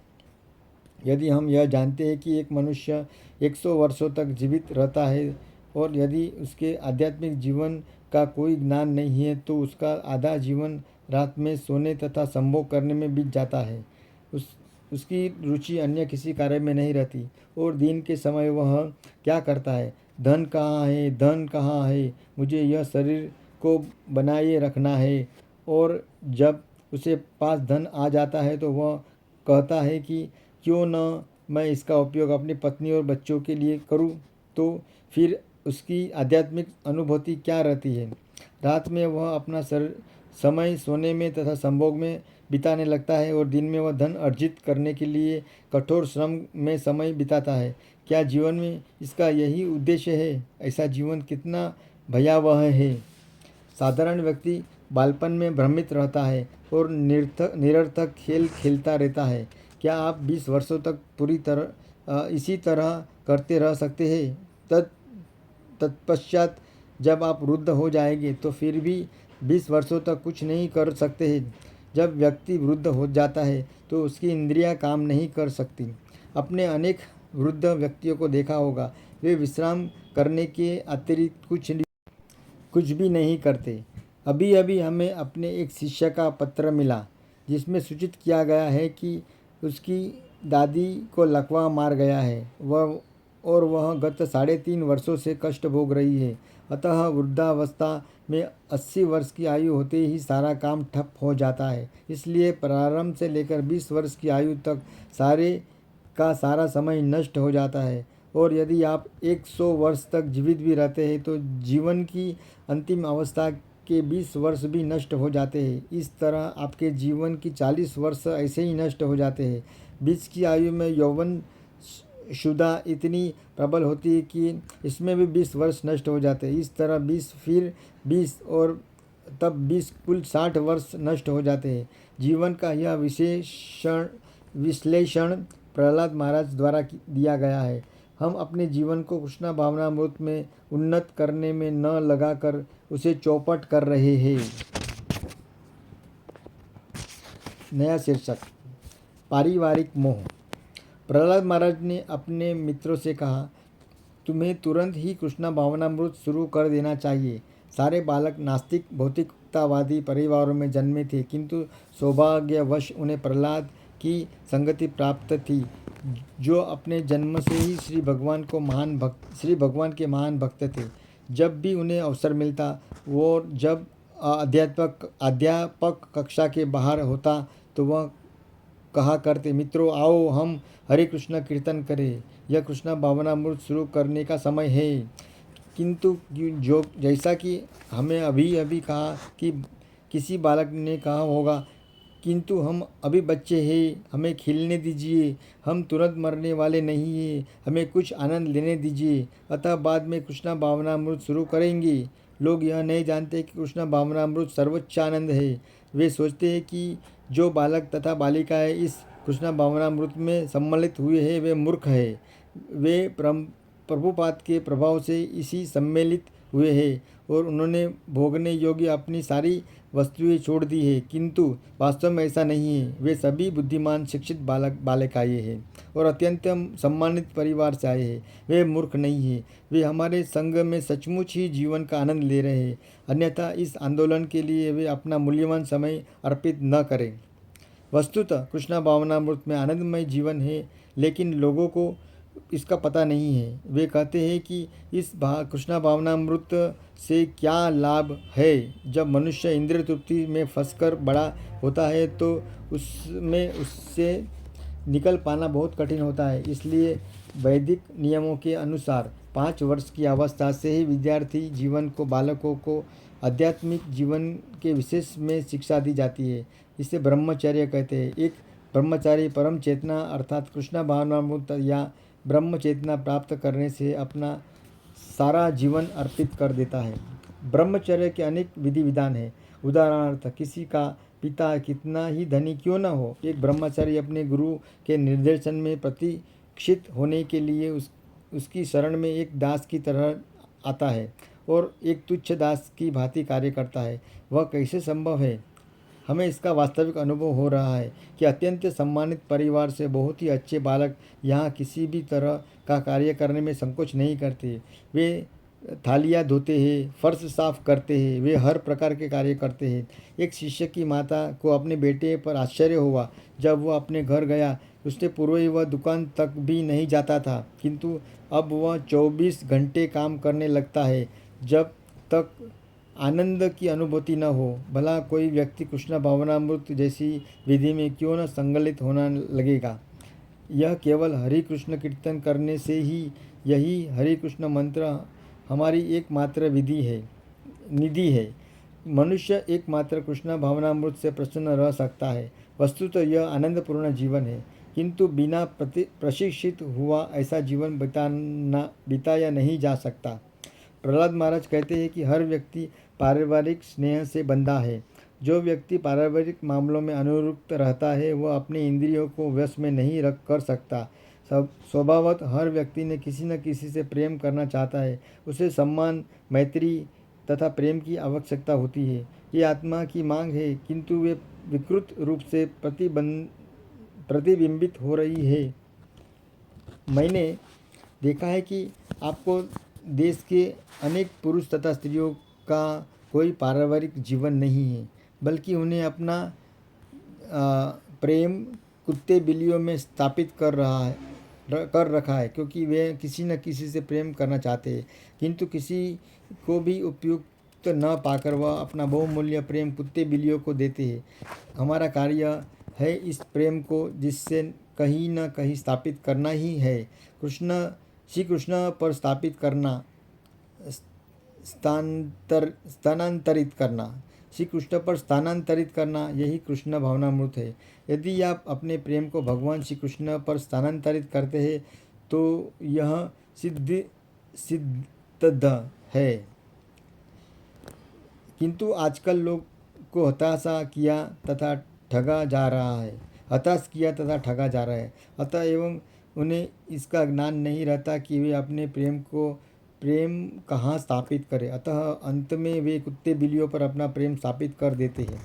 यदि हम यह जानते हैं कि एक मनुष्य 100 वर्षों तक जीवित रहता है और यदि उसके आध्यात्मिक जीवन का कोई ज्ञान नहीं है, तो उसका आधा जीवन रात में सोने तथा संभोग करने में बीत जाता है। उसकी रुचि अन्य किसी कार्य में नहीं रहती और दिन के समय वह क्या करता है, धन कहाँ है, धन कहाँ है, मुझे यह शरीर को बनाए रखना है। और जब उसे पास धन आ जाता है तो वह कहता है कि क्यों न मैं इसका उपयोग अपनी पत्नी और बच्चों के लिए करूं। तो फिर उसकी आध्यात्मिक अनुभूति क्या रहती है। रात में वह अपना समय सोने में तथा संभोग में बिताने लगता है और दिन में वह धन अर्जित करने के लिए कठोर श्रम में समय बिताता है। क्या जीवन में इसका यही उद्देश्य है? ऐसा जीवन कितना भयावह है। साधारण व्यक्ति बालपन में भ्रमित रहता है और निरर्थक खेल खेलता रहता है। क्या आप 20 वर्षों तक पूरी तरह इसी तरह करते रह सकते हैं? तत्पश्चात जब आप वृद्ध हो जाएंगे तो फिर भी 20 वर्षों तक कुछ नहीं कर सकते हैं। जब व्यक्ति वृद्ध हो जाता है तो उसकी इंद्रियां काम नहीं कर सकती। अपने अनेक वृद्ध व्यक्तियों को देखा होगा, वे विश्राम करने के अतिरिक्त कुछ भी नहीं करते। अभी अभी हमें अपने एक शिष्य का पत्र मिला जिसमें सूचित किया गया है कि उसकी दादी को लकवा मार गया है और वह गत 3.5 वर्षों से कष्ट भोग रही है। अतः वृद्धावस्था में 80 वर्ष की आयु होते ही सारा काम ठप हो जाता है। इसलिए प्रारंभ से लेकर 20 वर्ष की आयु तक सारा समय नष्ट हो जाता है। और यदि आप 100 वर्ष तक जीवित भी रहते हैं तो जीवन की अंतिम अवस्था के 20 वर्ष भी नष्ट हो जाते हैं। इस तरह आपके जीवन की 40 वर्ष ऐसे ही नष्ट हो जाते हैं। 20 की आयु में यौवन शुदा इतनी प्रबल होती है कि इसमें भी 20 वर्ष नष्ट हो जाते हैं। इस तरह 20 फिर 20 और तब 20 कुल 60 वर्ष नष्ट हो जाते हैं। जीवन का यह विश्लेषण प्रहलाद महाराज द्वारा दिया गया है। हम अपने जीवन को कृष्ण भावनामृत में उन्नत करने में न लगाकर उसे चौपट कर रहे हैं। नया शीर्षक, पारिवारिक मोह। प्रहलाद महाराज ने अपने मित्रों से कहा, तुम्हें तुरंत ही कृष्ण भावनामृत शुरू कर देना चाहिए। सारे बालक नास्तिक भौतिकतावादी परिवारों में जन्मे थे, किंतु सौभाग्यवश उन्हें प्रहलाद की संगति प्राप्त थी, जो अपने जन्म से ही श्री भगवान के महान भक्त थे। जब भी उन्हें अवसर मिलता वो जब अध्यापक कक्षा के बाहर होता तो वह कहा करते, मित्रों आओ हम हरे कृष्ण कीर्तन करें, यह कृष्ण भावनामृत शुरू करने का समय है। किंतु जो जैसा कि हमें अभी अभी कहा कि किसी बालक ने कहा होगा, किंतु हम अभी बच्चे हैं, हमें खेलने दीजिए, हम तुरंत मरने वाले नहीं हैं, हमें कुछ आनंद लेने दीजिए, अतः बाद में कृष्ण भावनामृत शुरू करेंगे। लोग यह नहीं जानते कि कृष्ण भावनामृत सर्वोच्च आनंद है। वे सोचते हैं कि जो बालक तथा बालिकाएं इस कृष्ण भावनामृत में सम्मिलित हुए हैं वे मूर्ख हैं। वे प्रभुपाद के प्रभाव से इसी सम्मिलित हुए हैं और उन्होंने भोगने योग्य अपनी सारी वस्तुएं छोड़ दी है, किंतु वास्तव में ऐसा नहीं है। वे सभी बुद्धिमान शिक्षित बालिकाएं हैं और अत्यंत सम्मानित परिवार से आए हैं। वे मूर्ख नहीं हैं। वे हमारे संग में सचमुच ही जीवन का आनंद ले रहे हैं, अन्यथा इस आंदोलन के लिए वे अपना मूल्यवान समय अर्पित न करें। वस्तुतः कृष्ण भावनामृत में आनंदमय जीवन है, लेकिन लोगों को इसका पता नहीं है। वे कहते हैं कि इस कृष्ण भावनामृत से क्या लाभ है। जब मनुष्य इंद्रिय तृप्ति में फंसकर बड़ा होता है तो उससे निकल पाना बहुत कठिन होता है। इसलिए वैदिक नियमों के अनुसार 5 वर्ष की अवस्था से ही विद्यार्थी जीवन को बालकों को आध्यात्मिक जीवन के विशेष में शिक्षा दी जाती है। इसे ब्रह्मचर्य कहते हैं। एक ब्रह्मचारी परम चेतना अर्थात कृष्ण भावनामृत या ब्रह्म चेतना प्राप्त करने से अपना सारा जीवन अर्पित कर देता है। ब्रह्मचर्य के अनेक विधि विधान हैं। उदाहरणार्थ किसी का पिता कितना ही धनी क्यों न हो, एक ब्रह्मचारी अपने गुरु के निर्देशन में प्रतीक्षित होने के लिए उसकी शरण में एक दास की तरह आता है और एक तुच्छ दास की भांति कार्य करता है। वह कैसे संभव है? हमें इसका वास्तविक अनुभव हो रहा है कि अत्यंत सम्मानित परिवार से बहुत ही अच्छे बालक यहाँ किसी भी तरह का कार्य करने में संकोच नहीं करते। वे थालियाँ धोते हैं, फर्श साफ करते हैं, वे हर प्रकार के कार्य करते हैं। एक शिष्य की माता को अपने बेटे पर आश्चर्य हुआ। जब वह अपने घर गया, उससे पूर्व ही वह दुकान तक भी नहीं जाता था, किंतु अब वह 24 घंटे काम करने लगता है जब तक आनंद की अनुभूति न हो। भला कोई व्यक्ति कृष्ण भावनामृत जैसी विधि में क्यों न संगलित होना लगेगा। यह केवल हरि कृष्ण कीर्तन करने से ही, यही हरि कृष्ण मंत्र हमारी एकमात्र निधि है। मनुष्य एकमात्र कृष्ण भावनामृत से प्रसन्न रह सकता है। वस्तुतः यह आनंदपूर्ण जीवन है, किंतु बिना प्रशिक्षित हुआ ऐसा जीवन बिताया नहीं जा सकता। प्रहलाद महाराज कहते हैं कि हर व्यक्ति पारिवारिक स्नेह से बंधा है। जो व्यक्ति पारिवारिक मामलों में अनुरक्त रहता है वह अपने इंद्रियों को वश में नहीं रख कर सकता। स्वभावतः हर व्यक्ति ने किसी न किसी से प्रेम करना चाहता है। उसे सम्मान, मैत्री तथा प्रेम की आवश्यकता होती है। ये आत्मा की मांग है, किंतु वे विकृत रूप से प्रतिबिंबित हो रही है। मैंने देखा है कि आपको देश के अनेक पुरुष तथा स्त्रियों का कोई पारिवारिक जीवन नहीं है, बल्कि उन्हें अपना प्रेम कुत्ते बिल्लियों में स्थापित कर रखा है, क्योंकि वे किसी न किसी से प्रेम करना चाहते हैं, किंतु किसी को भी उपयुक्त न पाकर वह अपना बहुमूल्य प्रेम कुत्ते बिल्लियों को देते हैं। हमारा कार्य है इस प्रेम को जिससे कहीं न कहीं स्थापित करना ही है। श्री कृष्ण पर स्थापित करना, स्थानांतरित करना, श्री कृष्ण पर स्थानांतरित करना, यही कृष्ण भावनामृत है। यदि आप अपने प्रेम को भगवान श्री कृष्ण पर स्थानांतरित करते हैं तो यह सिद्ध है। किंतु आजकल लोग को हताश किया तथा ठगा जा रहा है। अतः एवं उन्हें इसका ज्ञान नहीं रहता कि वे अपने प्रेम कहाँ स्थापित करें। अतः अंत में वे कुत्ते बिल्लियों पर अपना प्रेम स्थापित कर देते हैं।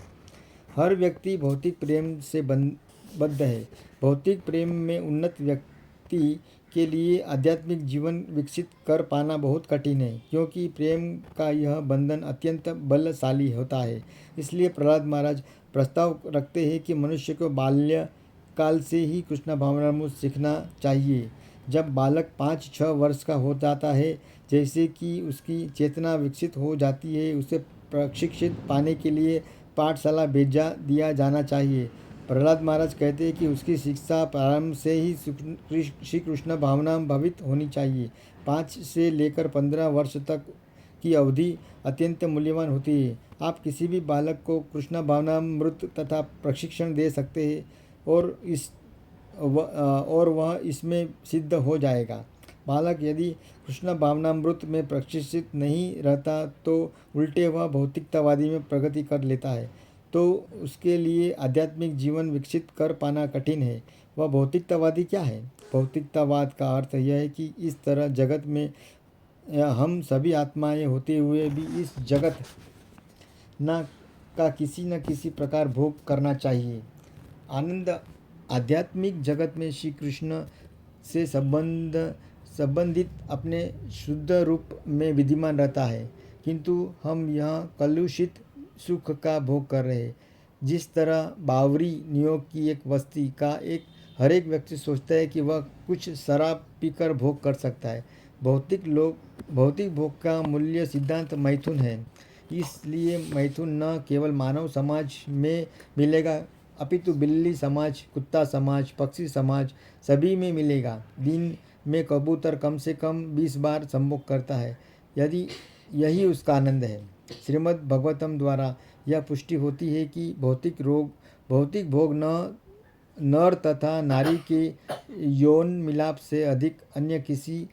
हर व्यक्ति भौतिक प्रेम से बद्ध है। भौतिक प्रेम में उन्नत व्यक्ति के लिए आध्यात्मिक जीवन विकसित कर पाना बहुत कठिन है, क्योंकि प्रेम का यह बंधन अत्यंत बलशाली होता है। इसलिए प्रहलाद महाराज प्रस्ताव रखते हैं कि मनुष्य को बाल्यकाल से ही कृष्ण भावनामृत सीखना चाहिए। जब बालक 5-6 वर्ष का हो जाता है, जैसे कि उसकी चेतना विकसित हो जाती है, उसे प्रशिक्षित पाने के लिए पाठशाला भेजा दिया जाना चाहिए। प्रहलाद महाराज कहते हैं कि उसकी शिक्षा प्रारंभ से ही श्री कृष्ण भावना भावित होनी चाहिए। 5 से लेकर 15 वर्ष तक की अवधि अत्यंत मूल्यवान होती है। आप किसी भी बालक को कृष्ण भावनामृत तथा प्रशिक्षण दे सकते हैं और वह इसमें सिद्ध हो जाएगा। बालक यदि कृष्ण भावनामृत में प्रशिक्षित नहीं रहता तो उल्टे वह भौतिकतावादी में प्रगति कर लेता है, तो उसके लिए आध्यात्मिक जीवन विकसित कर पाना कठिन है। वह भौतिकतावादी क्या है? भौतिकतावाद का अर्थ यह है कि इस तरह जगत में हम सभी आत्माएं होते हुए भी इस जगत का किसी न किसी प्रकार भोग करना चाहिए। आनंद आध्यात्मिक जगत में श्री कृष्ण से संबंधित अपने शुद्ध रूप में विद्यमान रहता है, किंतु हम यह कलुषित सुख का भोग कर रहे हैं। जिस तरह बावरी न्यूयॉर्क की एक बस्ती का हर एक व्यक्ति सोचता है कि वह कुछ शराब पीकर भोग कर सकता है। भौतिक भोग का मूल्य सिद्धांत मैथुन है। इसलिए मैथुन न केवल मानव समाज में मिलेगा, अपितु बिल्ली समाज, कुत्ता समाज, पक्षी समाज सभी में मिलेगा। दिन में कबूतर कम से कम 20 बार संभोग करता है, यदि यही उसका आनंद है। श्रीमद् भागवतम द्वारा यह पुष्टि होती है कि भौतिक भोग न नर तथा नारी के यौन मिलाप से अधिक अन्य किसी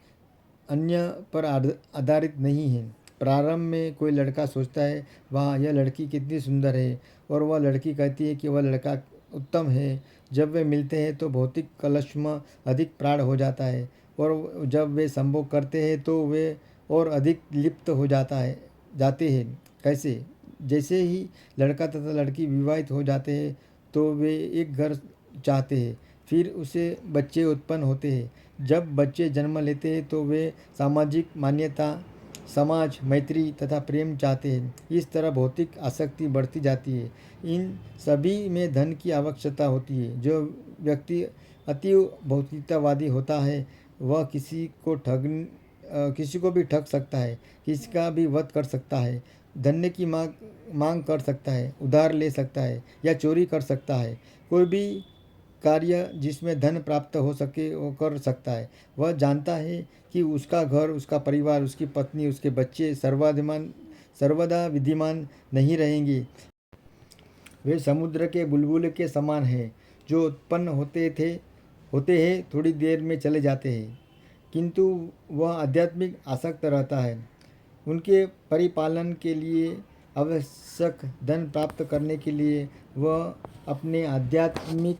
अन्य पर आधारित नहीं है। प्रारंभ में कोई लड़का सोचता है, वाह यह लड़की कितनी सुंदर है, और वह लड़की कहती है कि वह लड़का उत्तम है। जब वे मिलते हैं तो भौतिक कलश्म अधिक प्रगाढ़ हो जाता है, और जब वे संभोग करते हैं तो वे और अधिक लिप्त हो जाते हैं। कैसे? जैसे ही लड़का तथा लड़की विवाहित हो जाते हैं तो वे एक घर चाहते हैं, फिर उसे बच्चे उत्पन्न होते हैं। जब बच्चे जन्म लेते हैं तो वे सामाजिक मान्यता, समाज, मैत्री तथा प्रेम चाहते हैं। इस तरह भौतिक आसक्ति बढ़ती जाती है। इन सभी में धन की आवश्यकता होती है। जो व्यक्ति अति भौतिकतावादी होता है वह किसी को भी ठग सकता है, किसी का भी वध कर सकता है, धन्य की मांग कर सकता है, उधार ले सकता है या चोरी कर सकता है। कोई भी कार्य जिसमें धन प्राप्त हो सके वो कर सकता है। वह जानता है कि उसका घर, उसका परिवार, उसकी पत्नी, उसके बच्चे सर्वदा विद्यमान नहीं रहेंगे। वे समुद्र के बुलबुल के समान हैं, जो उत्पन्न होते हैं, थोड़ी देर में चले जाते हैं, किंतु वह आध्यात्मिक आसक्त रहता है। उनके परिपालन के लिए आवश्यक धन प्राप्त करने के लिए वह अपने आध्यात्मिक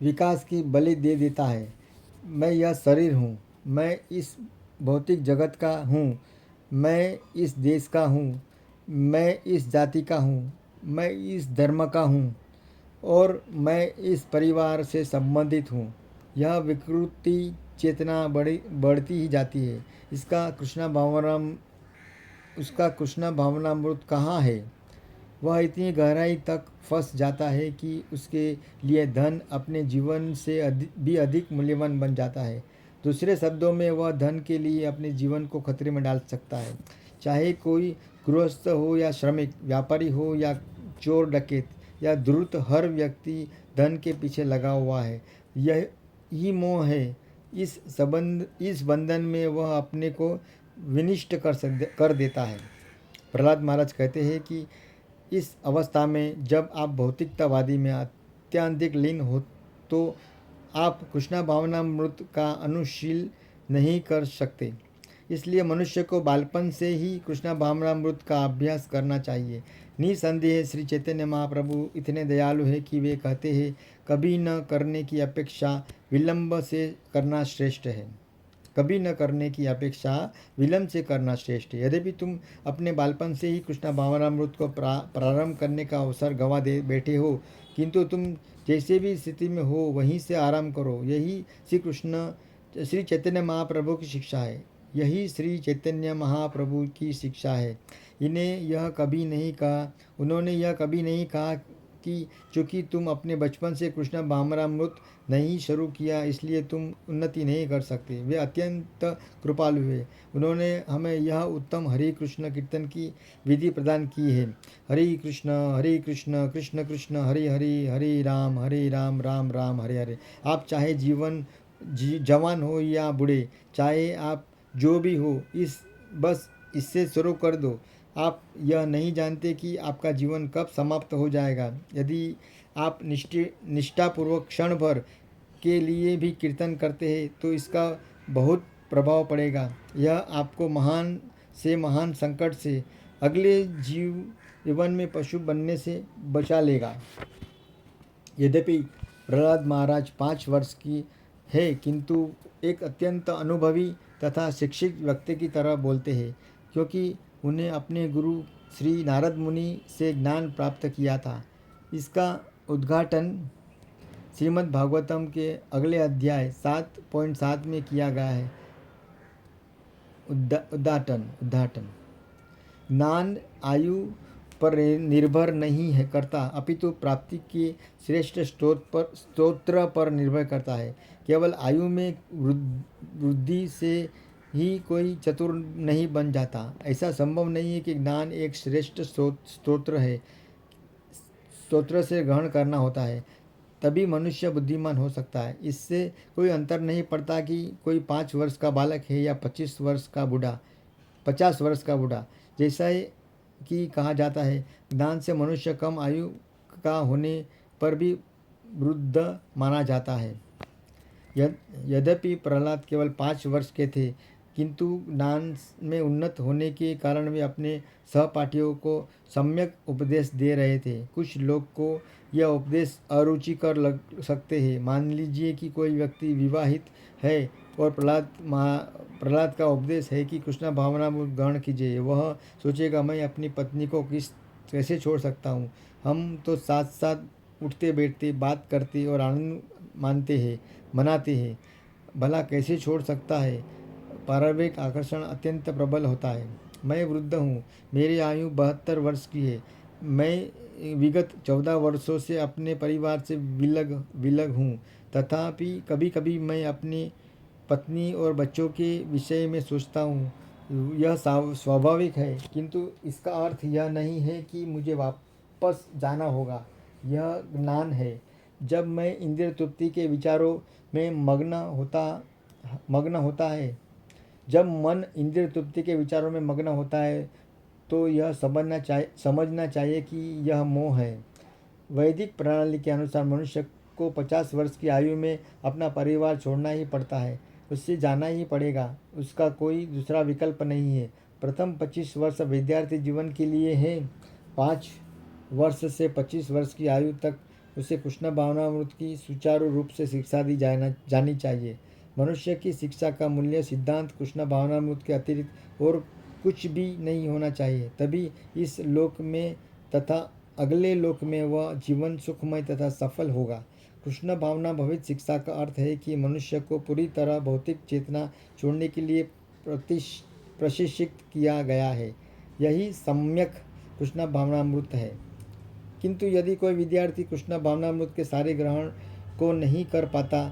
विकास की बलि दे देता है। मैं यह शरीर हूँ, मैं इस भौतिक जगत का हूँ, मैं इस देश का हूँ, मैं इस जाति का हूँ, मैं इस धर्म का हूँ, और मैं इस परिवार से संबंधित हूँ। यह विकृति चेतना बढ़ती ही जाती है। उसका कृष्णा भावनामृत कहाँ है? वह इतनी गहराई तक फंस जाता है कि उसके लिए धन अपने जीवन से भी अधिक मूल्यवान बन जाता है। दूसरे शब्दों में वह धन के लिए अपने जीवन को खतरे में डाल सकता है। चाहे कोई गृहस्थ हो या श्रमिक, व्यापारी हो या चोर डकैत या धूर्त, हर व्यक्ति धन के पीछे लगा हुआ है। यह ही मोह है। इस बंधन में वह अपने को विनिष्ट कर देता है। प्रहलाद महाराज कहते हैं कि इस अवस्था में जब आप भौतिकतावादी में अत्यधिक लीन हो तो आप कृष्णा भावनामृत का अनुशील नहीं कर सकते। इसलिए मनुष्य को बालपन से ही कृष्णा भावनामृत का अभ्यास करना चाहिए। निसंदेह श्री चैतन्य महाप्रभु इतने दयालु हैं कि वे कहते हैं, कभी न करने की अपेक्षा विलंब से करना श्रेष्ठ है। कभी न करने की अपेक्षा विलंब से करना श्रेष्ठ है। यद्यपि तुम अपने बालपन से ही कृष्ण भावनामृत को प्रारंभ करने का अवसर गंवा दे बैठे हो, किंतु तुम जैसे भी स्थिति में हो वहीं से आराम करो। यही श्री चैतन्य महाप्रभु की शिक्षा है। यही श्री चैतन्य महाप्रभु की शिक्षा है। उन्होंने यह कभी नहीं कहा कि चूँकि तुम अपने बचपन से कृष्ण भावनामृत नहीं शुरू किया इसलिए तुम उन्नति नहीं कर सकते। वे अत्यंत कृपालु हैं। उन्होंने हमें यह उत्तम हरे कृष्ण कीर्तन की विधि प्रदान की है। हरे कृष्ण कृष्ण कृष्ण हरे हरे, हरे राम राम राम हरे हरे। आप चाहे जवान हो या बूढ़े, चाहे आप जो भी हो, बस इससे शुरू कर दो। आप यह नहीं जानते कि आपका जीवन कब समाप्त हो जाएगा। यदि आप निष्ठापूर्वक क्षण भर के लिए भी कीर्तन करते हैं तो इसका बहुत प्रभाव पड़ेगा। यह आपको महान से महान संकट से, अगले जीवन में पशु बनने से बचा लेगा। यद्यपि प्रहलाद महाराज 5 वर्ष की है, किंतु एक अत्यंत अनुभवी तथा शिक्षित व्यक्ति की तरह बोलते हैं, क्योंकि उन्हें अपने गुरु श्री नारद मुनि से ज्ञान प्राप्त किया था। इसका उद्घाटन श्रीमद् भागवतम के अगले अध्याय 7.7 में किया गया है। उद्घाटन ज्ञान आयु पर निर्भर नहीं है करता, अपितु प्राप्ति के श्रेष्ठ स्तोत्र पर निर्भर करता है। केवल आयु में वृद्धि से ही कोई चतुर नहीं बन जाता। ऐसा संभव नहीं है कि ज्ञान एक श्रेष्ठ स्तोत्र से ग्रहण करना होता है, तभी मनुष्य बुद्धिमान हो सकता है। इससे कोई अंतर नहीं पड़ता कि कोई 5 वर्ष का बालक है या 50 वर्ष का बूढ़ा। जैसा कि कहा जाता है, ज्ञान से मनुष्य कम आयु का होने पर भी वृद्ध माना जाता है। यद्यपि प्रहलाद केवल 5 वर्ष के थे, किंतु ज्ञान में उन्नत होने के कारण वे अपने सहपाठियों को सम्यक उपदेश दे रहे थे। कुछ लोग को यह उपदेश अरुचिकर लग सकते हैं। मान लीजिए कि कोई व्यक्ति विवाहित है और प्रहलाद का उपदेश है कि कृष्ण भावनामृत ग्रहण कीजिए। वह सोचेगा, मैं अपनी पत्नी को कैसे छोड़ सकता हूँ। हम तो साथ साथ उठते बैठते, बात करते और आनंद मनाते हैं, भला कैसे छोड़ सकता है। पारंपरिक आकर्षण अत्यंत प्रबल होता है। मैं वृद्ध हूँ, मेरी आयु 72 वर्ष की है। मैं विगत 14 वर्षों से अपने परिवार से विलग हूँ। तथापि कभी कभी मैं अपनी पत्नी और बच्चों के विषय में सोचता हूँ। यह स्वाभाविक है, किंतु इसका अर्थ यह नहीं है कि मुझे वापस जाना होगा। यह ज्ञान है। जब मैं इंद्रिय तृप्ति के विचारों में मग्न होता है, जब मन इंद्रिय तृप्ति के विचारों में मग्न होता है, तो यह समझना चाहिए कि यह मोह है। वैदिक प्रणाली के अनुसार मनुष्य को 50 वर्ष की आयु में अपना परिवार छोड़ना ही पड़ता है। उससे जाना ही पड़ेगा, उसका कोई दूसरा विकल्प नहीं है। प्रथम 25 वर्ष विद्यार्थी जीवन के लिए है। 5 वर्ष से 25 वर्ष की आयु तक उसे कृष्ण भावनामृत की सुचारू रूप से शिक्षा दी जानी चाहिए। मनुष्य की शिक्षा का मूल्य सिद्धांत कृष्ण भावनामृत के अतिरिक्त और कुछ भी नहीं होना चाहिए। तभी इस लोक में तथा अगले लोक में वह जीवन सुखमय तथा सफल होगा। कृष्ण भावना भवित शिक्षा का अर्थ है कि मनुष्य को पूरी तरह भौतिक चेतना छोड़ने के लिए प्रशिक्षित किया गया है। यही सम्यक कृष्ण भावनामृत है। किंतु यदि कोई विद्यार्थी कृष्ण भावनामृत के सारे ग्रहण को नहीं कर पाता,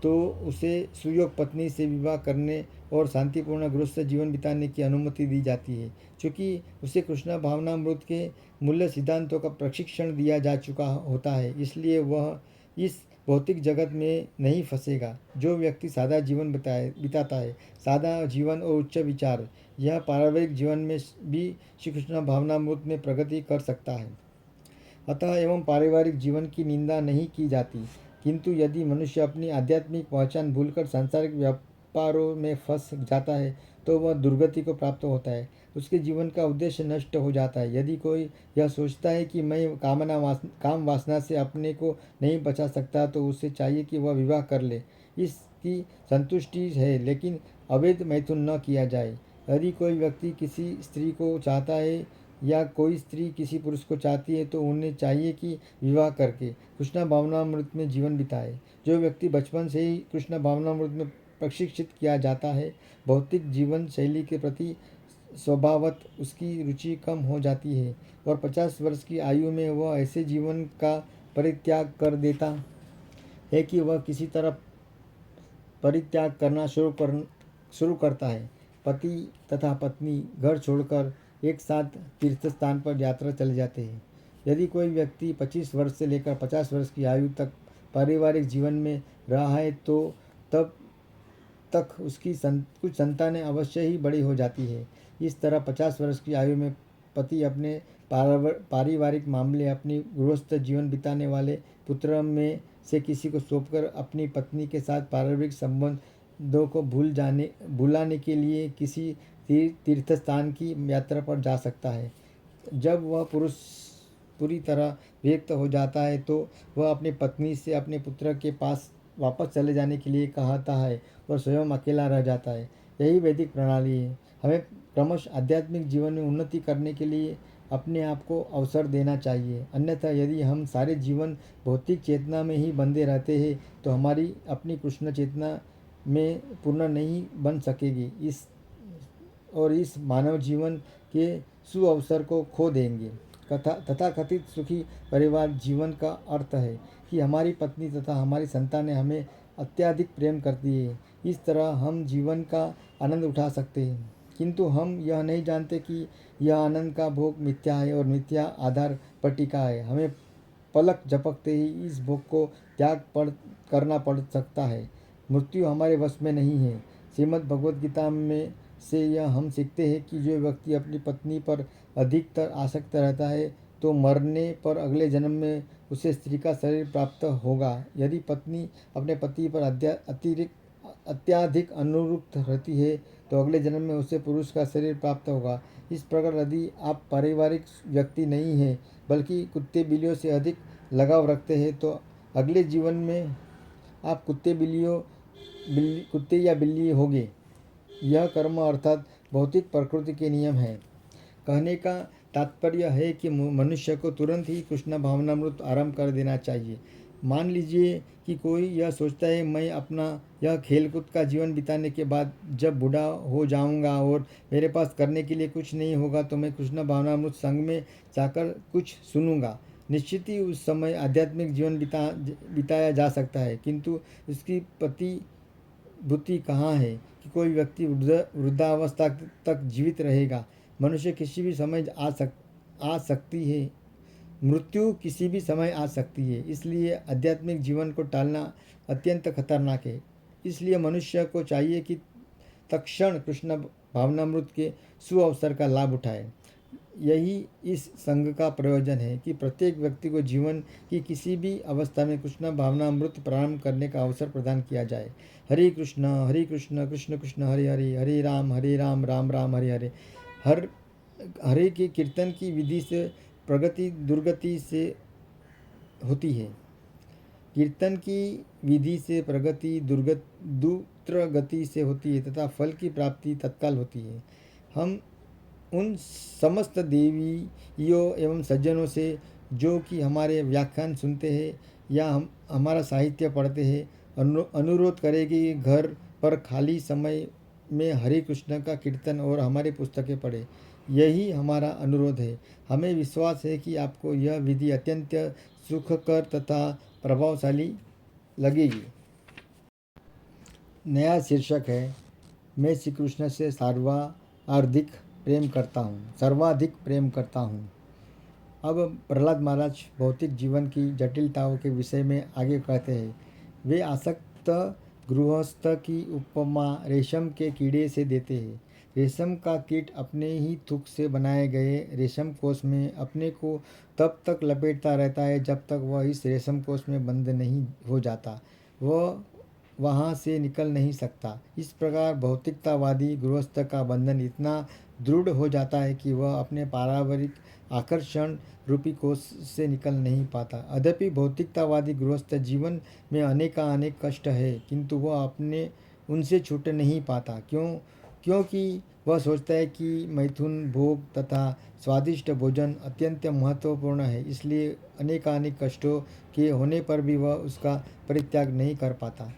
तो उसे सुयोग पत्नी से विवाह करने और शांतिपूर्ण गृहस्थ जीवन बिताने की अनुमति दी जाती है। क्योंकि उसे कृष्ण भावनामृत के मूल्य सिद्धांतों का प्रशिक्षण दिया जा चुका होता है, इसलिए वह इस भौतिक जगत में नहीं फंसेगा। जो व्यक्ति सादा जीवन बिताता है, सादा जीवन और उच्च विचार, यह पारिवारिक जीवन में भी श्री कृष्ण भावनामृत में प्रगति कर सकता है। अतः एवं पारिवारिक जीवन की निंदा नहीं की जाती, किंतु यदि मनुष्य अपनी आध्यात्मिक पहचान भूलकर सांसारिक व्यापारों में फंस जाता है, तो वह दुर्गति को प्राप्त होता है। उसके जीवन का उद्देश्य नष्ट हो जाता है। यदि कोई यह सोचता है कि मैं काम वासना से अपने को नहीं बचा सकता, तो उसे चाहिए कि वह विवाह कर ले। इसकी संतुष्टि है, लेकिन अवैध मैथुन न किया जाए। यदि कोई व्यक्ति किसी स्त्री को चाहता है या कोई स्त्री किसी पुरुष को चाहती है, तो उन्हें चाहिए कि विवाह करके कृष्ण भावनामृत में जीवन बिताए। जो व्यक्ति बचपन से ही कृष्ण भावनामृत में प्रशिक्षित किया जाता है, भौतिक जीवन शैली के प्रति स्वभावत उसकी रुचि कम हो जाती है और 50 वर्ष की आयु में वह ऐसे जीवन का परित्याग कर देता है कि वह किसी तरह परित्याग करना शुरू करता है। पति तथा पत्नी घर छोड़कर एक साथ तीर्थ स्थान पर यात्रा चले जाते हैं। यदि कोई व्यक्ति 25 वर्ष से लेकर 50 वर्ष की आयु तक पारिवारिक जीवन में रहा है, तो तब तक उसकी कुछ संतानें अवश्य ही बड़ी हो जाती है। इस तरह 50 वर्ष की आयु में पति अपने पारिवारिक मामले अपनी गृहस्थ जीवन बिताने वाले पुत्र में से किसी को सौंपकर अपनी पत्नी के साथ पारिवारिक संबंधों को भुलाने के लिए किसी तीर्थ स्थान की यात्रा पर जा सकता है। जब वह पुरुष पूरी तरह विरक्त हो जाता है, तो वह अपनी पत्नी से अपने पुत्र के पास वापस चले जाने के लिए कहता है और स्वयं अकेला रह जाता है। यही वैदिक प्रणाली है। हमें क्रमश आध्यात्मिक जीवन में उन्नति करने के लिए अपने आप को अवसर देना चाहिए। अन्यथा यदि हम सारे जीवन भौतिक चेतना में ही बंधे रहते हैं, तो हमारी अपनी कृष्ण चेतना में पूर्ण नहीं बन सकेगी इस मानव जीवन के सुअवसर को खो देंगे। तथाकथित सुखी परिवार जीवन का अर्थ है कि हमारी पत्नी तथा हमारी संतानें हमें अत्यधिक प्रेम करती है। इस तरह हम जीवन का आनंद उठा सकते हैं, किंतु हम यह नहीं जानते कि यह आनंद का भोग मिथ्या है और मिथ्या आधार पर टिका है। हमें पलक झपकते ही इस भोग को करना पड़ सकता है। मृत्यु हमारे वश में नहीं है। श्रीमद् भगवद गीता में से यह हम सीखते हैं कि जो व्यक्ति अपनी पत्नी पर अधिकतर आसक्त रहता है, तो मरने पर अगले जन्म में उसे स्त्री का शरीर प्राप्त होगा। यदि पत्नी अपने पति पर अत्याधिक अनुरक्त रहती है तो अगले जन्म में उसे पुरुष का शरीर प्राप्त होगा। इस प्रकार यदि आप पारिवारिक व्यक्ति नहीं हैं बल्कि कुत्ते बिल्लियों से अधिक लगाव रखते हैं तो अगले जीवन में आप कुत्ते या बिल्ली होंगे। यह कर्म अर्थात भौतिक प्रकृति के नियम है। कहने का तात्पर्य है कि मनुष्य को तुरंत ही कृष्ण भावनामृत आरंभ कर देना चाहिए। मान लीजिए कि कोई यह सोचता है मैं अपना यह खेलकूद का जीवन बिताने के बाद जब बूढ़ा हो जाऊंगा और मेरे पास करने के लिए कुछ नहीं होगा तो मैं कृष्ण भावनामृत संघ में जाकर कुछ सुनूंगा। निश्चित ही उस समय आध्यात्मिक जीवन बिताया जा सकता है, किंतु उसकी बुद्धि कहाँ है कि कोई व्यक्ति वृद्धावस्था तक जीवित रहेगा। मनुष्य किसी भी समय आ सकती है, मृत्यु किसी भी समय आ सकती है, इसलिए आध्यात्मिक जीवन को टालना अत्यंत खतरनाक है। इसलिए मनुष्य को चाहिए कि तत्क्षण कृष्ण भावनामृत के सुअवसर का लाभ उठाए। यही इस संघ का प्रयोजन है कि प्रत्येक व्यक्ति को जीवन की किसी भी अवस्था में कृष्ण भावनामृत प्रारंभ करने का अवसर प्रदान किया जाए। हरे कृष्ण कृष्ण कृष्ण हरे हरे, हरे राम राम राम हरे हरे। हरे के कीर्तन की विधि से प्रगति दुर्गति से होती है। कीर्तन की विधि से प्रगति द्रुतगति से होती है तथा फल की प्राप्ति तत्काल होती है। हम उन समस्त देवियों एवं सज्जनों से जो कि हमारे व्याख्यान सुनते हैं या हम हमारा साहित्य पढ़ते हैं अनुरोध करें कि घर पर खाली समय में हरे कृष्ण का कीर्तन और हमारी पुस्तकें पढ़ें। यही हमारा अनुरोध है। हमें विश्वास है कि आपको यह विधि अत्यंत सुखकर तथा प्रभावशाली लगेगी। नया शीर्षक है, मैं श्री कृष्ण से सर्वाधिक प्रेम करता हूँ। अब प्रहलाद महाराज भौतिक जीवन की जटिलताओं के विषय में आगे कहते हैं। वे आसक्त गृहस्थ की उपमा रेशम के कीड़े से देते हैं। रेशम का कीट अपने ही थूक से बनाए गए रेशम कोश में अपने को तब तक लपेटता रहता है जब तक वह इस रेशम कोश में बंद नहीं हो जाता। वह वहाँ से निकल नहीं सकता। इस प्रकार भौतिकतावादी गृहस्थ का बंधन इतना दृढ़ हो जाता है कि वह अपने पारिवारिक आकर्षण रूपी कोष से निकल नहीं पाता। अद्यपि भौतिकतावादी गृहस्थ जीवन में अनेक कष्ट है, किंतु वह अपने उनसे छूट नहीं पाता। क्योंकि वह सोचता है कि मैथुन भोग तथा स्वादिष्ट भोजन अत्यंत महत्वपूर्ण है, इसलिए अनेक कष्टों के होने पर भी वह उसका परित्याग नहीं कर पाता।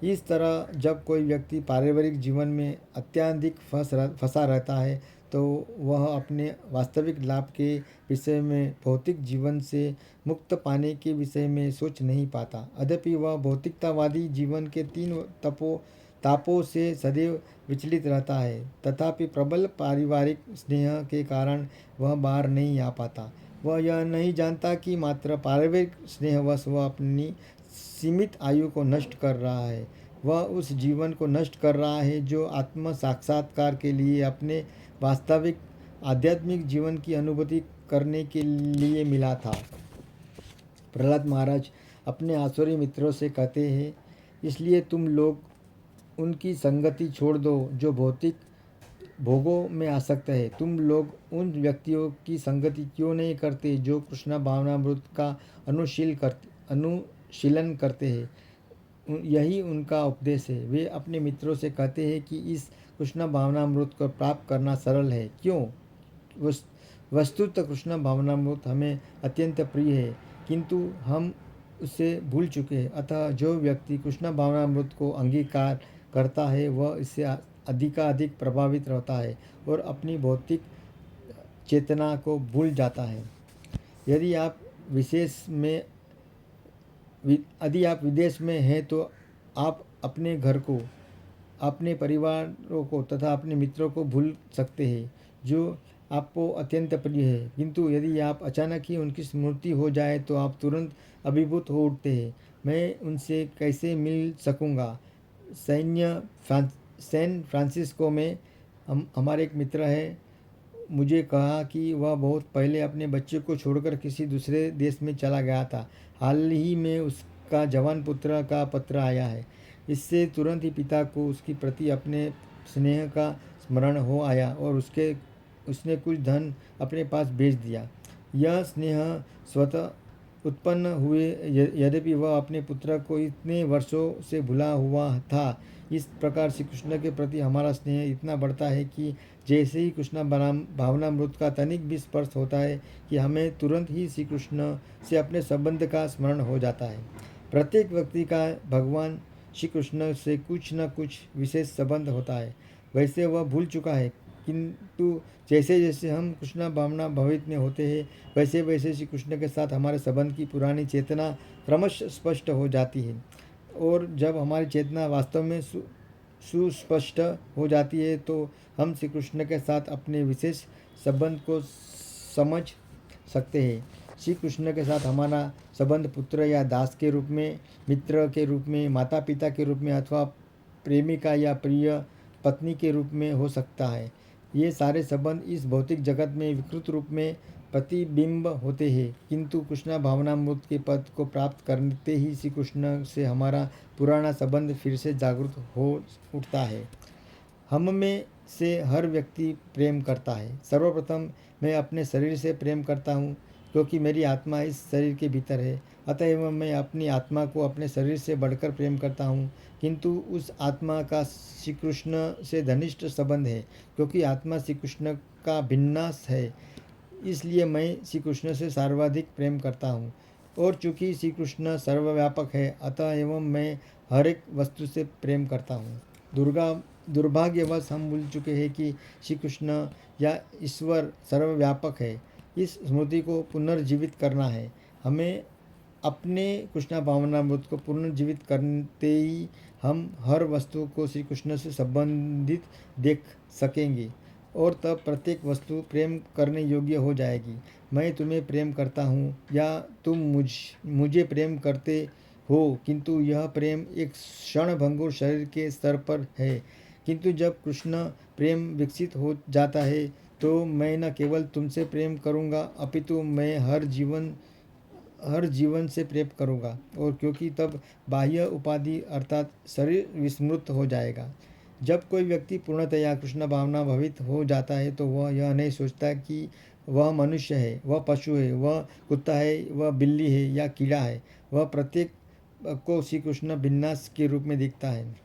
इस तरह जब कोई व्यक्ति पारिवारिक जीवन में अत्यधिक फंसा रहता है तो वह अपने वास्तविक लाभ के विषय में भौतिक जीवन से मुक्त पाने के विषय में सोच नहीं पाता। अद्यपि वह भौतिकतावादी जीवन के तीन तापों से सदैव विचलित रहता है, तथापि प्रबल पारिवारिक स्नेह के कारण वह बाहर नहीं आ पाता। वह यह नहीं जानता कि मात्र पारिवारिक स्नेहवश वह अपनी सीमित आयु को नष्ट कर रहा है। वह उस जीवन को नष्ट कर रहा है जो आत्म साक्षात्कार के लिए अपने वास्तविक आध्यात्मिक जीवन की अनुभूति करने के लिए मिला था। प्रहलाद महाराज अपने आसुरी मित्रों से कहते हैं, इसलिए तुम लोग उनकी संगति छोड़ दो जो भौतिक भोगों में आसक्त है। तुम लोग उन व्यक्तियों की संगति क्यों नहीं करते जो कृष्ण भावनामृत का अनुशीलन करते हैं। यही उनका उपदेश है। वे अपने मित्रों से कहते हैं कि इस कृष्ण भावनामृत को प्राप्त करना सरल है। क्यों? वस्तुतः कृष्ण भावनामृत हमें अत्यंत प्रिय है, किंतु हम उसे भूल चुके हैं। अतः जो व्यक्ति कृष्ण भावनामृत को अंगीकार करता है वह इससे अधिकाधिक प्रभावित रहता है और अपनी भौतिक चेतना को भूल जाता है। यदि आप विदेश में हैं तो आप अपने घर को, अपने परिवारों को तथा अपने मित्रों को भूल सकते हैं जो आपको अत्यंत प्रिय है, किंतु यदि आप अचानक ही उनकी स्मृति हो जाए तो आप तुरंत अभिभूत हो उठते हैं। मैं उनसे कैसे मिल सकूँगा? सैन फ्रांसिस्को में हमारे एक मित्र है, मुझे कहा कि वह बहुत पहले अपने बच्चे को छोड़कर किसी दूसरे देश में चला गया था। हाल ही में उसका जवान पुत्र का पत्र आया है। इससे तुरंत ही पिता को उसके प्रति अपने स्नेह का स्मरण हो आया और उसने कुछ धन अपने पास भेज दिया। यह स्नेह स्वतः उत्पन्न हुए, यद्यपि वह अपने पुत्र को इतने वर्षों से भुला हुआ था। इस प्रकार श्री कृष्ण के प्रति हमारा स्नेह इतना बढ़ता है कि जैसे ही कृष्ण भावनामृत का तनिक भी स्पर्श होता है कि हमें तुरंत ही श्री कृष्ण से अपने संबंध का स्मरण हो जाता है। प्रत्येक व्यक्ति का भगवान श्री कृष्ण से कुछ न कुछ विशेष संबंध होता है। वैसे वह भूल चुका है, किंतु जैसे जैसे हम कृष्ण भावना भवित में होते हैं वैसे वैसे श्री कृष्ण के साथ हमारे संबंध की पुरानी चेतना क्रमशः स्पष्ट हो जाती है। और जब हमारी चेतना वास्तव में सुस्पष्ट हो जाती है तो हम श्री कृष्ण के साथ अपने विशेष संबंध को समझ सकते हैं। श्री कृष्ण के साथ हमारा संबंध पुत्र या दास के रूप में, मित्र के रूप में, माता पिता के रूप में अथवा प्रेमिका या प्रिय पत्नी के रूप में हो सकता है। ये सारे संबंध इस भौतिक जगत में विकृत रूप में प्रतिबिंब होते हैं, किंतु कृष्ण भावनामृत के पद को प्राप्त करते ही श्री कृष्ण से हमारा पुराना संबंध फिर से जागृत हो उठता है। हम में से हर व्यक्ति प्रेम करता है। सर्वप्रथम मैं अपने शरीर से प्रेम करता हूँ, क्योंकि मेरी आत्मा इस शरीर के भीतर है। अतएव मैं अपनी आत्मा को अपने शरीर से बढ़कर प्रेम करता हूँ, किंतु उस आत्मा का श्री कृष्ण से घनिष्ठ संबंध है, क्योंकि आत्मा श्री कृष्ण का भिन्नास है। इसलिए मैं श्री कृष्ण से सर्वाधिक प्रेम करता हूँ। और चूँकि श्री कृष्ण सर्वव्यापक है, अतः एवं मैं हर एक वस्तु से प्रेम करता हूँ। दुर्भाग्यवश हम भूल चुके हैं कि श्री कृष्ण या ईश्वर सर्वव्यापक है। इस स्मृति को पुनर्जीवित करना है। हमें अपने कृष्ण भावनामृत को पुनर्जीवित करते ही हम हर वस्तु को श्री कृष्ण से संबंधित देख सकेंगे और तब प्रत्येक वस्तु प्रेम करने योग्य हो जाएगी। मैं तुम्हें प्रेम करता हूँ या तुम मुझे प्रेम करते हो, किंतु यह प्रेम एक क्षणभंगुर शरीर के स्तर पर है। किंतु जब कृष्ण प्रेम विकसित हो जाता है तो मैं न केवल तुमसे प्रेम करूँगा, अपितु मैं हर जीवन से प्रेम करूँगा। और क्योंकि तब बाह्य उपाधि अर्थात शरीर विस्मृत हो जाएगा। जब कोई व्यक्ति पूर्णतया कृष्ण भावना भवित हो जाता है तो वह यह नहीं सोचता कि वह मनुष्य है, वह पशु है, वह कुत्ता है, वह बिल्ली है या कीड़ा है। वह प्रत्येक को श्री कृष्ण भिन्नास के रूप में दिखता है।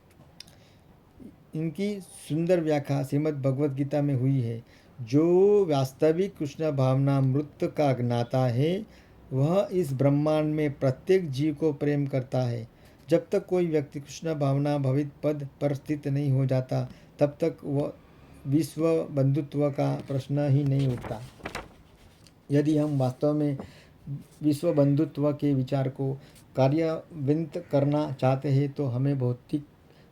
इनकी सुंदर व्याख्या श्रीमद् भगवद गीता में हुई है। जो वास्तविक कृष्ण भावनामृत का ज्ञाता है वह इस ब्रह्मांड में प्रत्येक जीव को प्रेम करता है। जब तक कोई व्यक्ति कृष्ण भावना भवित पद पर स्थित नहीं हो जाता तब तक वह विश्व बंधुत्व का प्रश्न ही नहीं उठता। यदि हम वास्तव में विश्व बंधुत्व के विचार को कार्यान्वित करना चाहते हैं तो हमें भौतिक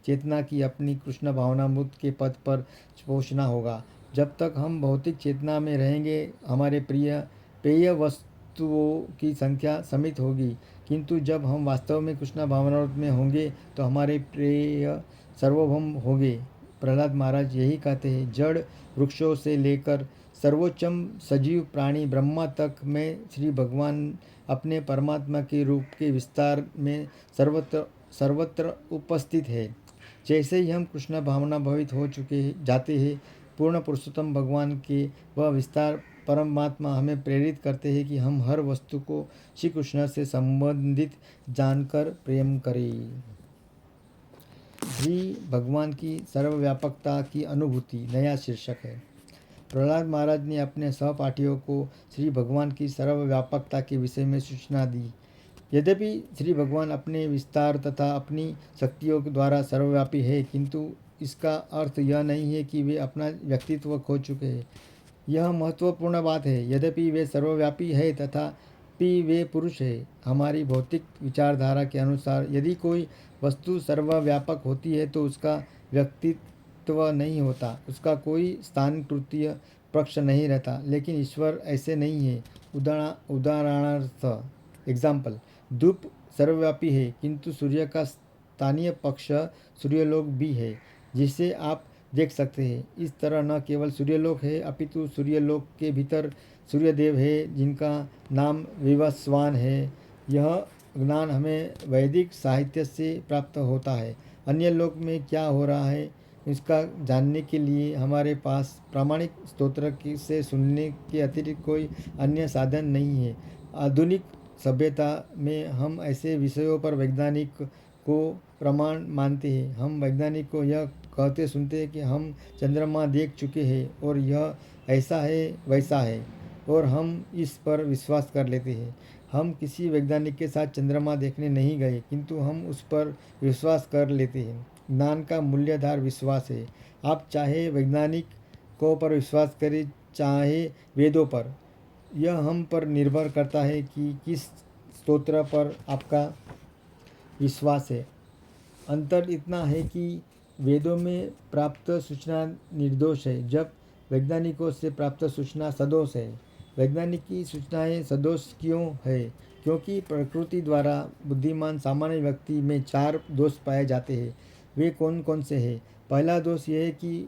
चेतना की अपनी कृष्ण भावनामृत के पद पर पहुँचना होगा। जब तक हम भौतिक चेतना में रहेंगे हमारे पेय वस्तुओं की संख्या सीमित होगी, किंतु जब हम वास्तव में कृष्ण भावनामृत में होंगे तो हमारे प्रेय सर्वभौम होंगे। प्रहलाद महाराज यही कहते हैं, जड़ वृक्षों से लेकर सर्वोच्चम सजीव प्राणी ब्रह्मा तक में श्री भगवान अपने परमात्मा के रूप के विस्तार में सर्वत्र उपस्थित है। जैसे ही हम कृष्ण भावना भवित हो चुके जाते हैं, पूर्ण पुरुषोत्तम भगवान के वह विस्तार परमात्मा हमें प्रेरित करते हैं कि हम हर वस्तु को श्री कृष्ण से संबंधित जानकर प्रेम करें। श्री भगवान की सर्वव्यापकता की अनुभूति नया शीर्षक है। प्रहलाद महाराज ने अपने सहपाठियों को श्री भगवान की सर्वव्यापकता के विषय में सूचना दी। यद्यपि श्री भगवान अपने विस्तार तथा अपनी शक्तियों द्वारा सर्वव्यापी है, किंतु इसका अर्थ यह नहीं है कि वे अपना व्यक्तित्व खो चुके हैं। यह महत्वपूर्ण बात है। यद्यपि वे सर्वव्यापी है तथापि वे पुरुष है। हमारी भौतिक विचारधारा के अनुसार यदि कोई वस्तु सर्वव्यापक होती है तो उसका व्यक्तित्व नहीं होता, उसका कोई स्थान तृतीय पक्ष नहीं रहता। लेकिन ईश्वर ऐसे नहीं है। उदाहरणार्थ एग्जाम्पल, धूप सर्वव्यापी है, किंतु सूर्य का स्थानीय पक्ष सूर्यलोक भी है, जिसे आप देख सकते हैं। इस तरह न केवल सूर्यलोक है अपितु सूर्यलोक के भीतर सूर्यदेव है जिनका नाम विवस्वान है। यह ज्ञान हमें वैदिक साहित्य से प्राप्त होता है। अन्य लोक में क्या हो रहा है इसका जानने के लिए हमारे पास प्रामाणिक स्तोत्र से सुनने के अतिरिक्त कोई अन्य साधन नहीं है। आधुनिक सभ्यता में हम ऐसे विषयों पर वैज्ञानिक को प्रमाण मानते हैं। हम वैज्ञानिक को यह कहते सुनते हैं कि हम चंद्रमा देख चुके हैं और यह ऐसा है वैसा है, और हम इस पर विश्वास कर लेते हैं। हम किसी वैज्ञानिक के साथ चंद्रमा देखने नहीं गए, किंतु हम उस पर विश्वास कर लेते हैं। ज्ञान का मूल्यधार विश्वास है। आप चाहे वैज्ञानिकों पर विश्वास करें चाहे वेदों पर, यह हम पर निर्भर करता है कि किस स्तोत्र पर आपका विश्वास है। अंतर इतना है कि वेदों में प्राप्त सूचना निर्दोष है, जब वैज्ञानिकों से प्राप्त सूचना सदोष है। वैज्ञानिक की सूचनाएं सदोष क्यों है? क्योंकि प्रकृति द्वारा बुद्धिमान सामान्य व्यक्ति में 4 दोष पाए जाते हैं। वे कौन कौन से हैं? पहला दोष यह है कि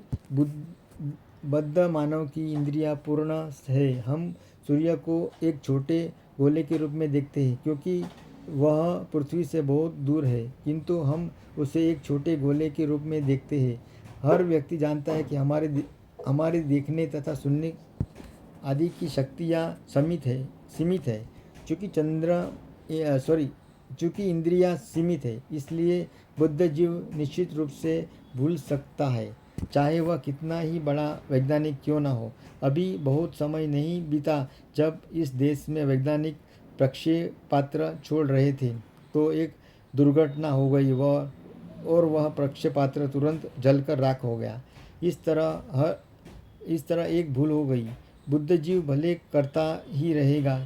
बद्ध मानव की इंद्रियां पूर्ण है। हम सूर्य को एक छोटे गोले के रूप में देखते हैं क्योंकि वह पृथ्वी से बहुत दूर है, किंतु हम उसे एक छोटे गोले के रूप में देखते हैं। हर व्यक्ति जानता है कि हमारे देखने तथा सुनने आदि की शक्तियाँ सीमित है। चूँकि इंद्रियाँ सीमित है, इसलिए बुद्ध जीव निश्चित रूप से भूल सकता है, चाहे वह कितना ही बड़ा वैज्ञानिक क्यों न हो। अभी बहुत समय नहीं बीता जब इस देश में वैज्ञानिक प्रक्षेपास्त्र छोड़ रहे थे तो एक दुर्घटना हो गई और वह प्रक्षेपास्त्र तुरंत जलकर राख हो गया। इस तरह एक भूल हो गई। बुद्ध जीव भले करता ही रहेगा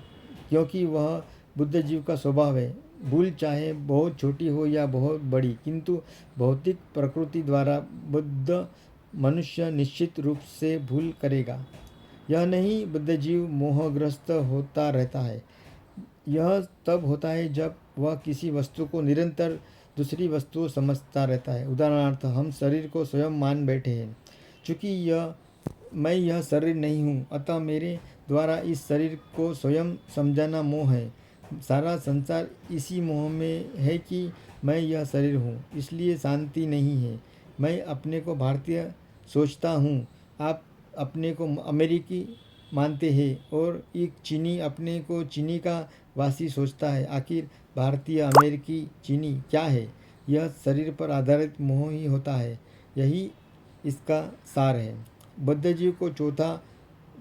क्योंकि वह बुद्ध जीव का स्वभाव है। भूल चाहे बहुत छोटी हो या बहुत बड़ी, किंतु भौतिक प्रकृति द्वारा बुद्ध मनुष्य निश्चित रूप से भूल करेगा। यह नहीं बुद्ध जीव मोहग्रस्त होता रहता है। यह तब होता है जब वह किसी वस्तु को निरंतर दूसरी वस्तु समझता रहता है। उदाहरणार्थ, हम शरीर को स्वयं मान बैठे हैं। चूँकि मैं यह शरीर नहीं हूँ, अतः मेरे द्वारा इस शरीर को स्वयं समझाना मोह है। सारा संसार इसी मोह में है कि मैं यह शरीर हूँ, इसलिए शांति नहीं है। मैं अपने को भारतीय सोचता हूँ, आप अपने को अमेरिकी मानते हैं और एक चीनी अपने को चीनी का वासी सोचता है। आखिर भारतीय, अमेरिकी, चीनी क्या है? यह शरीर पर आधारित मोह ही होता है। यही इसका सार है। बुद्ध जीव को चौथा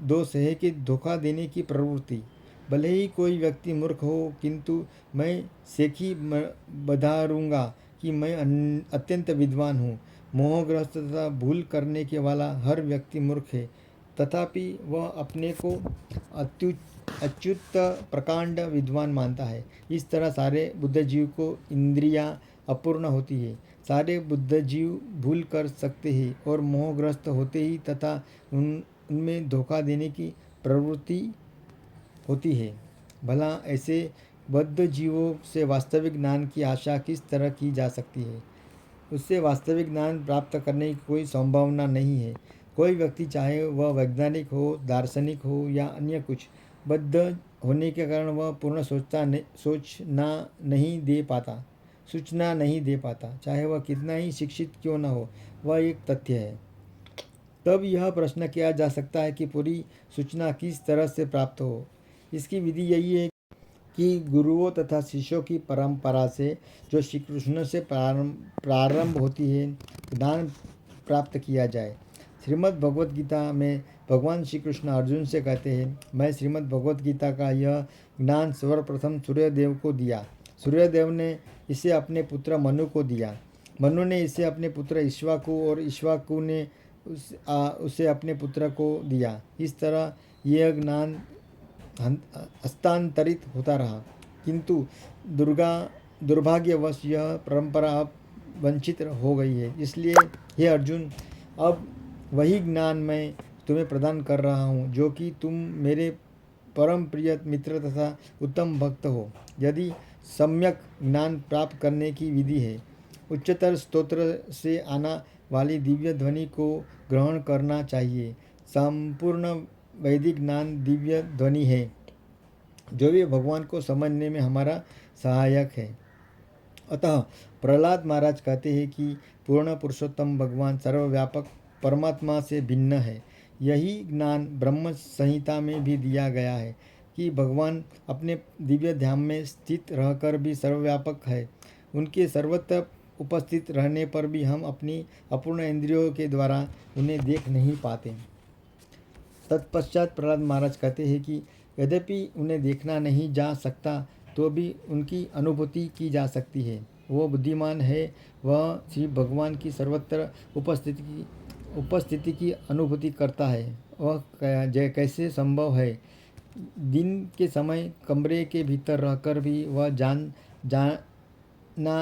दोष है कि धोखा देने की प्रवृत्ति। भले ही कोई व्यक्ति मूर्ख हो, किंतु मैं सेखी बधारूंगा कि मैं अत्यंत विद्वान हूँ। मोहग्रस्त तथा भूल करने के वाला हर व्यक्ति मूर्ख है, तथापि वह अपने को अच्युत प्रकांड विद्वान मानता है। इस तरह सारे बुद्ध जीव को इंद्रियां अपूर्ण होती है। सारे बुद्ध जीव भूल कर सकते हैं और मोहग्रस्त होते ही तथा उनमें धोखा देने की प्रवृत्ति होती है। भला ऐसे बुद्ध जीवों से वास्तविक ज्ञान की आशा किस तरह की जा सकती है? उससे वास्तविक ज्ञान प्राप्त करने की कोई संभावना नहीं है। कोई व्यक्ति, चाहे वह वैज्ञानिक हो, दार्शनिक हो या अन्य कुछ, बद्ध होने के कारण वह पूर्ण सूचना नहीं दे पाता, चाहे वह कितना ही शिक्षित क्यों न हो। वह एक तथ्य है। तब यह प्रश्न किया जा सकता है कि पूरी सूचना किस तरह से प्राप्त हो। इसकी विधि यही है कि गुरुओं तथा शिष्यों की परंपरा से, जो श्री कृष्ण से प्रारंभ होती है, ज्ञान प्राप्त किया जाए। श्रीमद् भगवद गीता में भगवान श्री कृष्ण अर्जुन से कहते हैं, मैं श्रीमद् भगवद गीता का यह ज्ञान सर्वप्रथम सूर्यदेव को दिया। सूर्यदेव ने इसे अपने पुत्र मनु को दिया। मनु ने इसे अपने पुत्र इक्ष्वाकु और इक्ष्वाकु ने उसे अपने पुत्र को दिया। इस तरह यह ज्ञान हस्तांतरित होता रहा, किंतु दुर्भाग्यवश यह परंपरा अब वंचित हो गई है। इसलिए हे अर्जुन, अब वही ज्ञान मैं तुम्हें प्रदान कर रहा हूँ, जो कि तुम मेरे परम प्रिय मित्र तथा उत्तम भक्त हो। यदि सम्यक ज्ञान प्राप्त करने की विधि है, उच्चतर स्तोत्र से आना वाली दिव्य ध्वनि को ग्रहण करना चाहिए। संपूर्ण वैदिक ज्ञान दिव्य ध्वनि है, जो भी भगवान को समझने में हमारा सहायक है। अतः प्रहलाद महाराज कहते हैं कि पूर्ण पुरुषोत्तम भगवान सर्वव्यापक परमात्मा से भिन्न है। यही ज्ञान ब्रह्म संहिता में भी दिया गया है कि भगवान अपने दिव्य ध्यान में स्थित रहकर भी सर्वव्यापक है। उनके सर्वत्र उपस्थित रहने पर भी हम अपनी अपूर्ण इंद्रियों के द्वारा उन्हें देख नहीं पाते। तत्पश्चात प्रहलाद महाराज कहते हैं कि यद्यपि उन्हें देखना नहीं जा सकता तो भी उनकी अनुभूति की जा सकती है। वो बुद्धिमान है, वह श्री भगवान की सर्वत्र उपस्थिति की अनुभूति करता है। वह कैसे संभव है? दिन के समय कमरे के भीतर रहकर भी वह जाना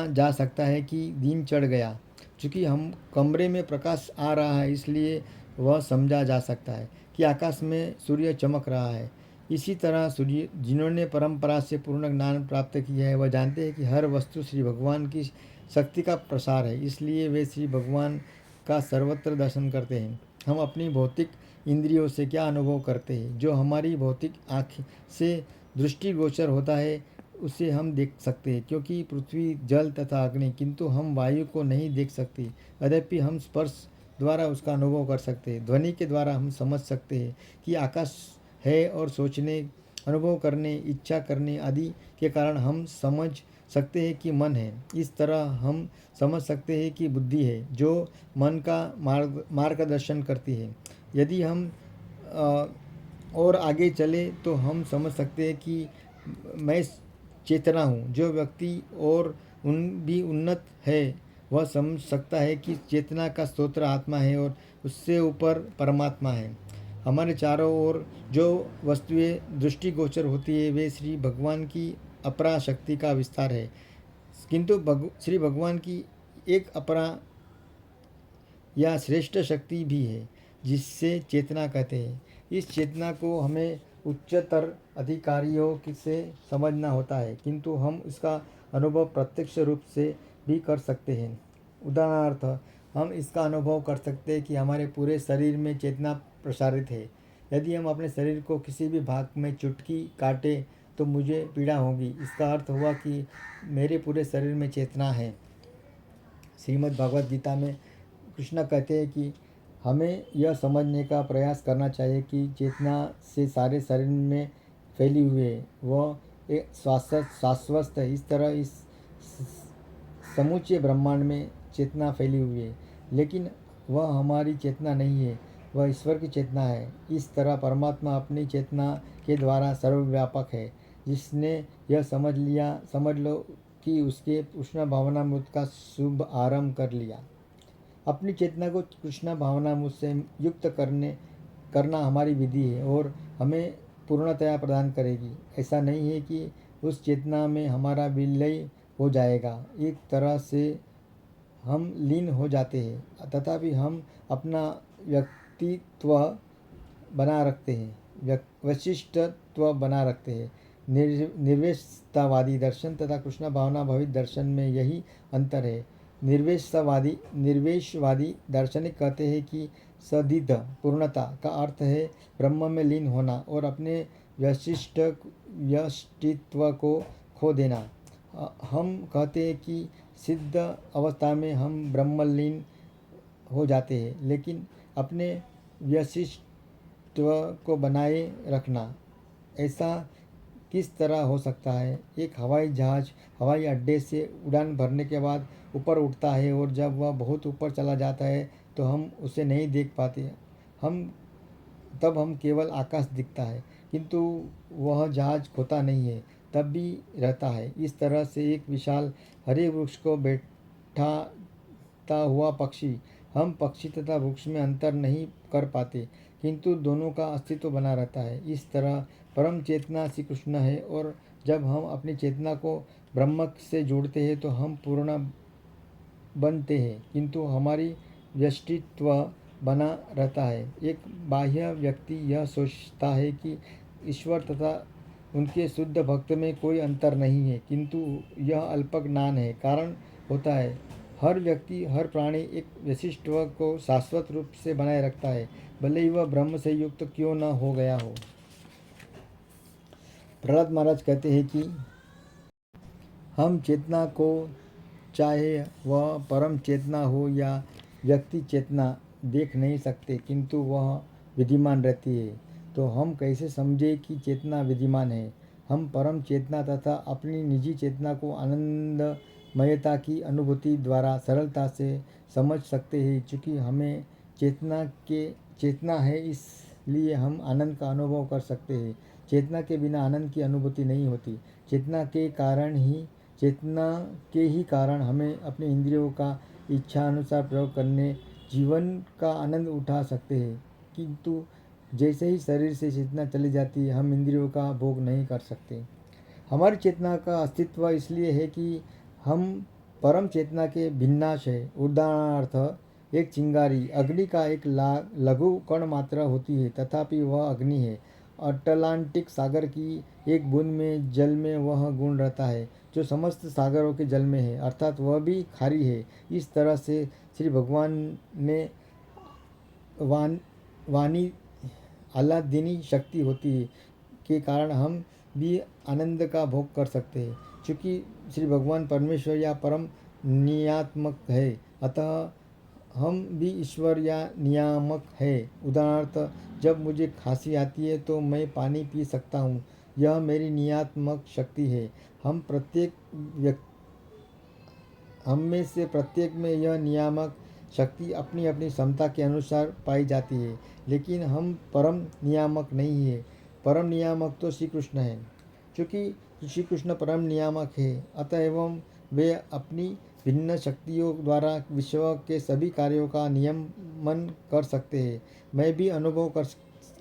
जा सकता है कि दिन चढ़ गया। चूँकि हम कमरे में प्रकाश आ रहा है, इसलिए वह समझा जा सकता है कि आकाश में सूर्य चमक रहा है। इसी तरह सूर्य जिन्होंने परंपरा से पूर्ण ज्ञान प्राप्त किया है, वह जानते हैं कि हर वस्तु श्री भगवान की शक्ति का प्रसार है, इसलिए वे श्री भगवान का सर्वत्र दर्शन करते हैं। हम अपनी भौतिक इंद्रियों से क्या अनुभव करते हैं? जो हमारी भौतिक आँख से दृष्टिगोचर होता है उसे हम देख सकते हैं, क्योंकि पृथ्वी, जल तथा अग्नि, किंतु हम वायु को नहीं देख सकते। यद्यपि हम स्पर्श द्वारा उसका अनुभव कर सकते हैं, ध्वनि के द्वारा हम समझ सकते हैं कि आकाश है, और सोचने, अनुभव करने, इच्छा करने आदि के कारण हम समझ सकते हैं कि मन है। इस तरह हम समझ सकते हैं कि बुद्धि है, जो मन का मार्गदर्शन करती है। यदि हम और आगे चले तो हम समझ सकते हैं कि मैं चेतना हूँ। जो व्यक्ति और भी उन्नत है, वह समझ सकता है कि चेतना का स्रोत आत्मा है और उससे ऊपर परमात्मा है। हमारे चारों ओर जो वस्तुएं दृष्टिगोचर होती है, वे श्री भगवान की अपरा शक्ति का विस्तार है। किंतु श्री भगवान की एक अपरा या श्रेष्ठ शक्ति भी है, जिससे चेतना कहते हैं। इस चेतना को हमें उच्चतर अधिकारियों से समझना होता है, किंतु हम इसका अनुभव प्रत्यक्ष रूप से भी कर सकते हैं। उदाहरणार्थ, हम इसका अनुभव कर सकते हैं कि हमारे पूरे शरीर में चेतना प्रसारित है। यदि हम अपने शरीर को किसी भी भाग में चुटकी काटे तो मुझे पीड़ा होगी। इसका अर्थ हुआ कि मेरे पूरे शरीर में चेतना है। श्रीमद् भगवद गीता में कृष्ण कहते हैं कि हमें यह समझने का प्रयास करना चाहिए कि चेतना से सारे शरीर में फैली हुई है, वह एक शाश्वत है। इस तरह इस समूचे ब्रह्मांड में चेतना फैली हुई है, लेकिन वह हमारी चेतना नहीं है, वह ईश्वर की चेतना है। इस तरह परमात्मा अपनी चेतना के द्वारा सर्वव्यापक है। जिसने यह समझ लो कि उसके कृष्ण भावनामृत का शुभ आरंभ कर लिया। अपनी चेतना को कृष्ण भावनामृत से युक्त करना हमारी विधि है और हमें पूर्णतया प्रदान करेगी। ऐसा नहीं है कि उस चेतना में हमारा विलय हो जाएगा। एक तरह से हम लीन हो जाते हैं, तथापि हम अपना व्यक्तित्व बना रखते हैं, वैशिष्टत्व बना रखते हैं। निर्वेशतावादी दर्शन तथा कृष्ण भावना भवित दर्शन में यही अंतर है। निर्वेशवादी दार्शनिक कहते हैं कि सदित पूर्णता का अर्थ है ब्रह्म में लीन होना और अपने व्यष्टित्व को खो देना। हम कहते हैं कि सिद्ध अवस्था में हम ब्रह्मलीन हो जाते हैं, लेकिन अपने व्यष्टित्व को बनाए रखना, ऐसा किस तरह हो सकता है? एक हवाई जहाज़ हवाई अड्डे से उड़ान भरने के बाद ऊपर उठता है और जब वह बहुत ऊपर चला जाता है तो हम उसे नहीं देख पाते। तब हम केवल आकाश दिखता है, किंतु वह जहाज़ खोता नहीं है, तब भी रहता है। इस तरह से एक विशाल हरे वृक्ष को बैठाता हुआ पक्षी, हम पक्षी तथा वृक्ष में अंतर नहीं कर पाते, किंतु दोनों का अस्तित्व बना रहता है। इस तरह परम चेतना श्री कृष्ण है, और जब हम अपनी चेतना को ब्रह्म से जोड़ते हैं तो हम पूर्ण बनते हैं, किंतु हमारी व्यष्टित्व बना रहता है। एक बाह्य व्यक्ति यह सोचता है कि ईश्वर तथा उनके शुद्ध भक्त में कोई अंतर नहीं है, किंतु यह अल्प ज्ञान है। कारण होता है हर व्यक्ति, हर प्राणी एक विशिष्ट को शाश्वत रूप से बनाए रखता है, भले ही वह ब्रह्म से युक्त क्यों न हो गया हो। प्रहलाद महाराज कहते हैं कि हम चेतना को, चाहे वह परम चेतना हो या व्यक्ति चेतना, देख नहीं सकते, किंतु वह विद्यमान रहती है। तो हम कैसे समझे कि चेतना विद्यमान है? हम परम चेतना तथा अपनी निजी चेतना को आनंदमयता की अनुभूति द्वारा सरलता से समझ सकते हैं। चूँकि हमें चेतना है, इसलिए हम आनंद का अनुभव कर सकते हैं। चेतना के बिना आनंद की अनुभूति नहीं होती। चेतना के ही कारण हमें अपने इंद्रियों का इच्छा अनुसार प्रयोग करने जीवन का आनंद उठा सकते हैं। किंतु जैसे ही शरीर से चेतना चली जाती है, हम इंद्रियों का भोग नहीं कर सकते। हमारी चेतना का अस्तित्व इसलिए है कि हम परम चेतना के भिन्नाश है। उदाहरणार्थ, एक चिंगारी अग्नि का एक लघु कण मात्र होती है, तथापि वह अग्नि है। अटलांटिक सागर की एक बूंद में जल में वह गुण रहता है जो समस्त सागरों के जल में है, अर्थात वह भी खारी है। इस तरह से श्री भगवान ने वाणी आह्लादिनी शक्ति होती है के कारण हम भी आनंद का भोग कर सकते हैं। चूँकि श्री भगवान परमेश्वर या परम नियात्मक है, अतः हम भी ईश्वर या नियामक है। उदाहरणार्थ, जब मुझे खांसी आती है तो मैं पानी पी सकता हूँ, यह मेरी नियात्मक शक्ति है। हम में से प्रत्येक में यह नियामक शक्ति अपनी अपनी क्षमता के अनुसार पाई जाती है, लेकिन हम परम नियामक नहीं है। परम नियामक तो श्री कृष्ण है। क्योंकि श्री कृष्ण परम नियामक है, अतएव वे अपनी भिन्न शक्तियों द्वारा विश्व के सभी कार्यों का नियमन कर सकते हैं। मैं भी अनुभव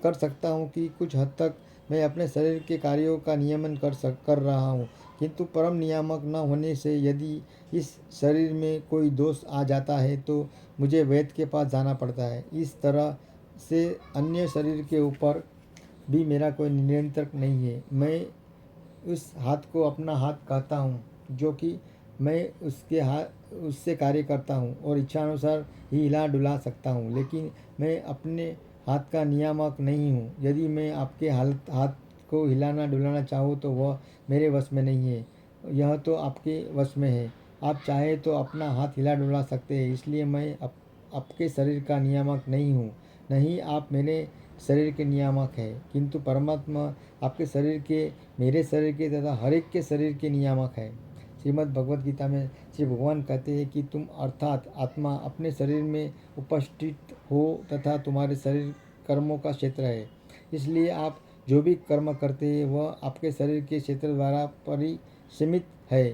कर सकता हूँ कि कुछ हद तक मैं अपने शरीर के कार्यों का नियमन कर रहा हूँ, किंतु परम नियामक न होने से यदि इस शरीर में कोई दोष आ जाता है तो मुझे वैद्य के पास जाना पड़ता है। इस तरह से अन्य शरीर के ऊपर भी मेरा कोई नियंत्रक नहीं है। मैं उस हाथ को अपना हाथ कहता हूँ, जो कि मैं उससे कार्य करता हूँ और इच्छानुसार ही हिला डुला सकता हूँ, लेकिन मैं अपने हाथ का नियामक नहीं हूँ। यदि मैं आपके हाथ को हिलाना डुलाना चाहूँ तो वह मेरे वश में नहीं है, यह तो आपके वश में है। आप चाहे तो अपना हाथ हिला डुला सकते हैं, इसलिए मैं आपके शरीर का नियामक नहीं हूँ, नहीं आप मेरे शरीर के नियामक है। किंतु परमात्मा आपके शरीर के, मेरे शरीर के तथा हर एक के शरीर के नियामक है। श्रीमद् भगवद गीता में श्री भगवान कहते हैं कि तुम अर्थात आत्मा अपने शरीर में उपस्थित हो तथा तुम्हारे शरीर कर्मों का क्षेत्र है। इसलिए आप जो भी कर्म करते हैं वह आपके शरीर के क्षेत्र द्वारा परिसीमित है।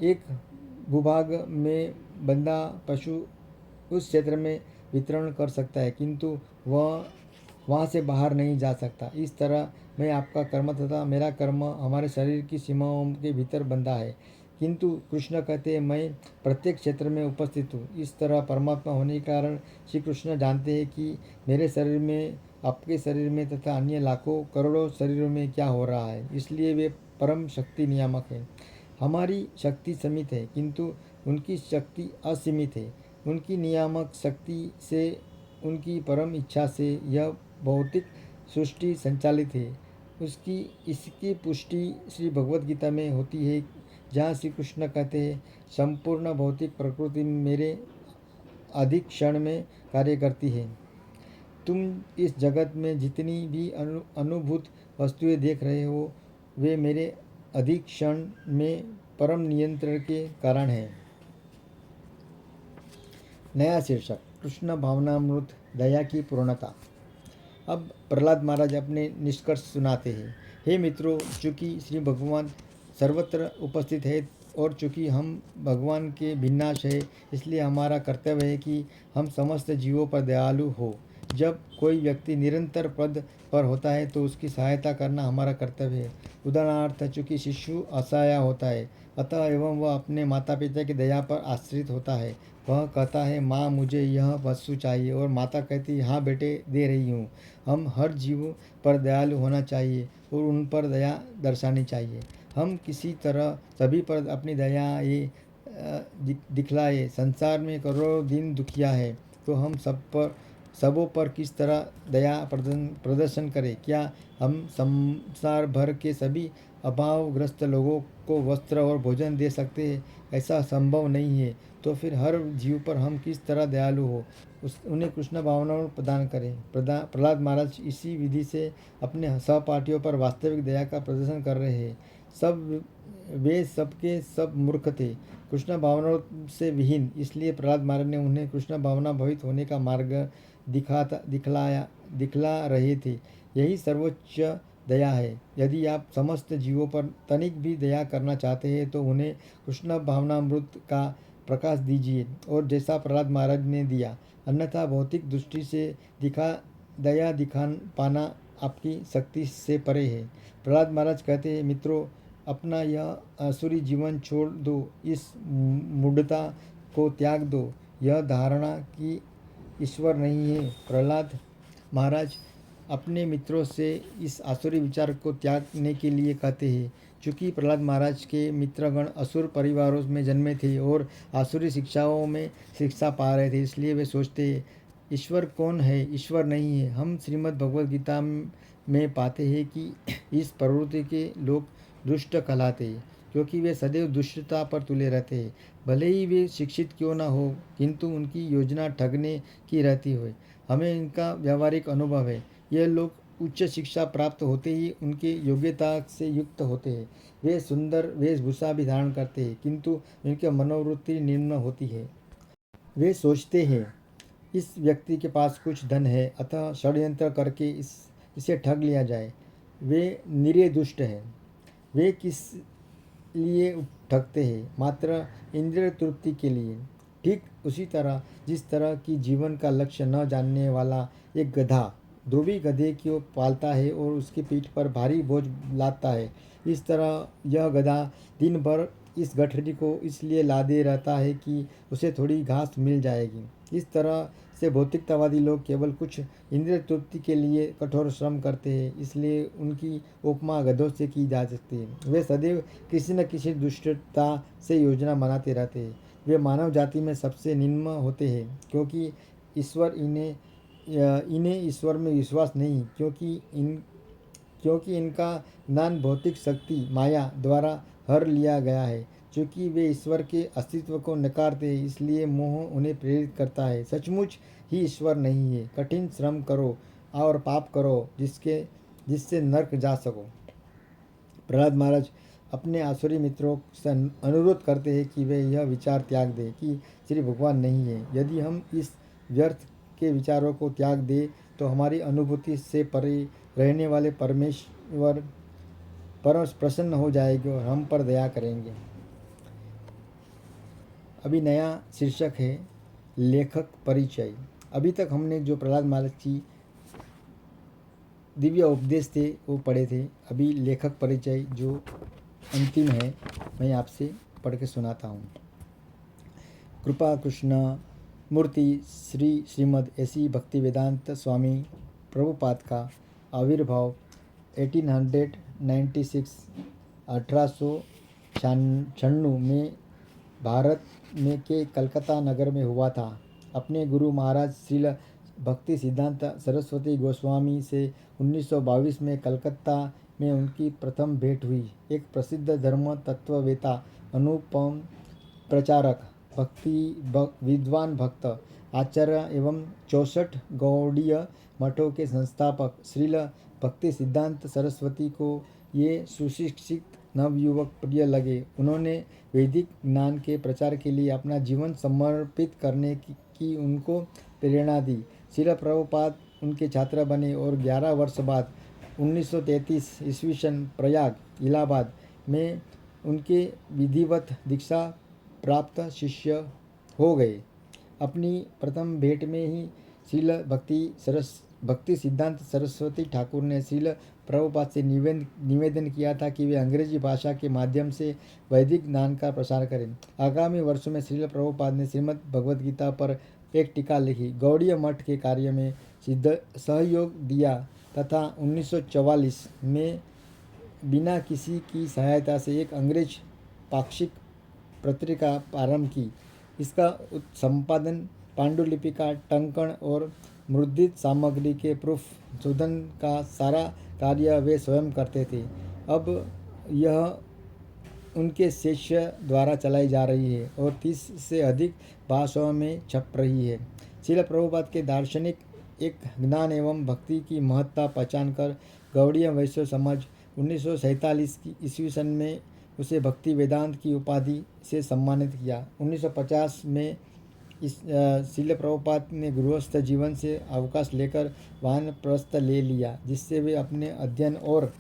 एक भूभाग में बंदा पशु उस क्षेत्र में वितरण कर सकता है, किंतु वह वहाँ से बाहर नहीं जा सकता। इस तरह मैं आपका कर्म तथा मेरा कर्म हमारे शरीर की सीमाओं के भीतर बंधा है, किंतु कृष्ण कहते हैं मैं प्रत्येक क्षेत्र में उपस्थित हूँ। इस तरह परमात्मा होने के कारण श्री कृष्ण जानते हैं कि मेरे शरीर में, आपके शरीर में तथा अन्य लाखों करोड़ों शरीरों में क्या हो रहा है, इसलिए वे परम शक्ति नियामक है। हमारी शक्ति सीमित है, किंतु उनकी शक्ति असीमित है। उनकी नियामक शक्ति से, उनकी परम इच्छा से यह भौतिक सृष्टि संचालित है। इसकी पुष्टि श्री भगवद गीता में होती है, जहाँ श्री कृष्ण कहते हैं संपूर्ण भौतिक प्रकृति मेरे अधिक क्षण में कार्य करती है। तुम इस जगत में जितनी भी अनुभूत वस्तुएं देख रहे हो, वे मेरे अधिक क्षण में परम नियंत्रण के कारण है। नया शीर्षक, कृष्ण भावनामृत, दया की पूर्णता। अब प्रहलाद महाराज अपने निष्कर्ष सुनाते हैं। हे मित्रों, चूँकि श्री भगवान सर्वत्र उपस्थित है और चूँकि हम भगवान के भिन्नाश है, इसलिए हमारा कर्तव्य है कि हम समस्त जीवों पर दयालु हो। जब कोई व्यक्ति निरंतर पद पर होता है तो उसकी सहायता करना हमारा कर्तव्य है। उदाहरणार्थ, चूँकि शिशु असहाय होता है, अतः एवं वह अपने माता पिता की दया पर आश्रित होता है। वह कहता है माँ मुझे यह वस्तु चाहिए, और माता कहती है हाँ बेटे दे रही हूँ। हम हर जीव पर दयालु होना चाहिए और उन पर दया दर्शानी चाहिए। हम किसी तरह सभी पर अपनी दया ये दिखलाए। संसार में करोड़ों दिन दुखिया है, तो हम सबों पर किस तरह दया प्रदर्शन करें? क्या हम संसार भर के सभी अभावग्रस्त लोगों को वस्त्र और भोजन दे सकते हैं? ऐसा संभव नहीं है। तो फिर हर जीव पर हम किस तरह दयालु हो उन्हें कृष्ण भावना प्रदान करें। प्रहलाद महाराज इसी विधि से अपने सहपाठियों पर वास्तविक दया का प्रदर्शन कर रहे हैं। वे सबके सब मूर्ख थे, कृष्ण भावना से विहीन। इसलिए प्रहलाद महाराज ने उन्हें कृष्ण भावना भवित होने का मार्ग दिखला रहे थे। यही सर्वोच्च दया है। यदि आप समस्त जीवों पर तनिक भी दया करना चाहते हैं तो उन्हें कृष्ण भावनामृत का प्रकाश दीजिए, और जैसा प्रहलाद महाराज ने दिया। अन्यथा भौतिक दृष्टि से दया दिखा पाना आपकी शक्ति से परे है। प्रहलाद महाराज कहते हैं, मित्रों, अपना यह आसुरी जीवन छोड़ दो, इस मूढ़ता को त्याग दो। यह धारणा कि ईश्वर नहीं है। प्रहलाद महाराज अपने मित्रों से इस आसुरी विचार को त्यागने के लिए कहते हैं। चूँकि प्रहलाद महाराज के मित्रगण असुर परिवारों में जन्मे थे और आसुरी शिक्षाओं में शिक्षा पा रहे थे, इसलिए वे सोचते हैं, ईश्वर कौन है? ईश्वर नहीं है। हम श्रीमद् भगवद गीता में पाते हैं कि इस प्रवृत्ति के लोग दुष्ट कहलाते हैं, क्योंकि वे सदैव दुष्टता पर तुले रहते हैं। भले ही वे शिक्षित क्यों न हो, किंतु उनकी योजना ठगने की रहती है। हमें इनका व्यावहारिक अनुभव है। ये लोग उच्च शिक्षा प्राप्त होते ही उनकी योग्यता से युक्त होते हैं। वे सुंदर वेशभूषा भी धारण करते हैं, किंतु उनकी मनोवृत्ति निम्न होती है। वे सोचते हैं, इस व्यक्ति के पास कुछ धन है, अतः षड्यंत्र करके इसे ठग लिया जाए। वे निरे दुष्ट हैं। वे किस लिए ठगते हैं? मात्र इंद्रिय तृप्ति के लिए। ठीक उसी तरह जिस तरह की जीवन का लक्ष्य न जानने वाला एक गधा धोबी गधे को पालता है और उसकी पीठ पर भारी बोझ लादता है, इस तरह यह गधा दिन भर इस गठरी को इसलिए लादे रहता है कि उसे थोड़ी घास मिल जाएगी। इस तरह से भौतिकतावादी लोग केवल कुछ इंद्रिय तृप्ति के लिए कठोर श्रम करते हैं, इसलिए उनकी उपमा गधों से की जा सकती है। वे सदैव किसी न किसी दुष्टता से योजना बनाते रहते हैं। वे मानव जाति में सबसे निम्न होते हैं, क्योंकि इन्हें ईश्वर में विश्वास नहीं, क्योंकि इनका ज्ञान भौतिक शक्ति माया द्वारा हर लिया गया है। चूँकि वे ईश्वर के अस्तित्व को नकारते हैं, इसलिए मोह उन्हें प्रेरित करता है। सचमुच ही ईश्वर नहीं है। कठिन श्रम करो और पाप करो जिससे नरक जा सको। प्रहलाद महाराज अपने आसुरी मित्रों से अनुरोध करते हैं कि वे यह विचार त्याग दें कि श्री भगवान नहीं है। यदि हम इस व्यर्थ के विचारों को त्याग दें तो हमारी अनुभूति से परे रहने वाले परमेश्वर परम प्रसन्न हो जाएंगे और हम पर दया करेंगे। अभी नया शीर्षक है लेखक परिचय। अभी तक हमने जो प्रहलाद महाराज की दिव्य उपदेश थे वो पढ़े थे। अभी लेखक परिचय जो अंतिम है, मैं आपसे पढ़ के सुनाता हूँ। कृपा कृष्ण मूर्ति श्रीमद् एसी भक्तिवेदांत स्वामी प्रभुपाद का आविर्भाव 1896 में भारत में के कलकत्ता नगर में हुआ था। अपने गुरु महाराज श्रील भक्ति सिद्धांत सरस्वती गोस्वामी से 1922 में कलकत्ता में उनकी प्रथम भेंट हुई। एक प्रसिद्ध धर्म तत्ववेता, अनुपम प्रचारक, विद्वान भक्त, आचार्य एवं 64 गौड़ीय मठों के संस्थापक श्रील भक्ति सिद्धांत सरस्वती को ये सुशिक्षित नवयुवक प्रिय लगे। उन्होंने वैदिक ज्ञान के प्रचार के लिए अपना जीवन समर्पित करने की उनको प्रेरणा दी। श्रील प्रभुपाद उनके छात्र बने और 11 वर्ष बाद 1933 ईस्वीसन प्रयाग इलाहाबाद में उनके विधिवत दीक्षा प्राप्त शिष्य हो गए। अपनी प्रथम भेंट में ही श्रील भक्ति सिद्धांत सरस्वती ठाकुर ने श्रील प्रभुपाद से निवेदन किया था कि वे अंग्रेजी भाषा के माध्यम से वैदिक ज्ञान का प्रसार करें। आगामी वर्षों में श्रील प्रभुपाद ने श्रीमद् भगवद गीता पर एक टीका लिखी, गौड़ीय मठ के कार्य में सहयोग दिया तथा 1944 में बिना किसी की सहायता से एक अंग्रेज पाक्षिक पत्रिका प्रारंभ की। इसका संपादन, पांडुलिपि का टंकण और मुद्रित सामग्री के प्रूफ शोधन का सारा कार्य वे स्वयं करते थे। अब यह उनके शिष्य द्वारा चलाई जा रही है और 30 से अधिक भाषाओं में छप रही है। श्रील प्रभुपाद के दार्शनिक एक ज्ञान एवं भक्ति की महत्ता पहचान कर गौड़ीय वैश्य समाज 1947 की ईस्वी सन में उसे भक्ति वेदांत की उपाधि से सम्मानित किया। 1950 में श्रील प्रभुपाद ने गृहस्थ जीवन से अवकाश लेकर वानप्रस्थ ले लिया, जिससे वे अपने अध्ययन और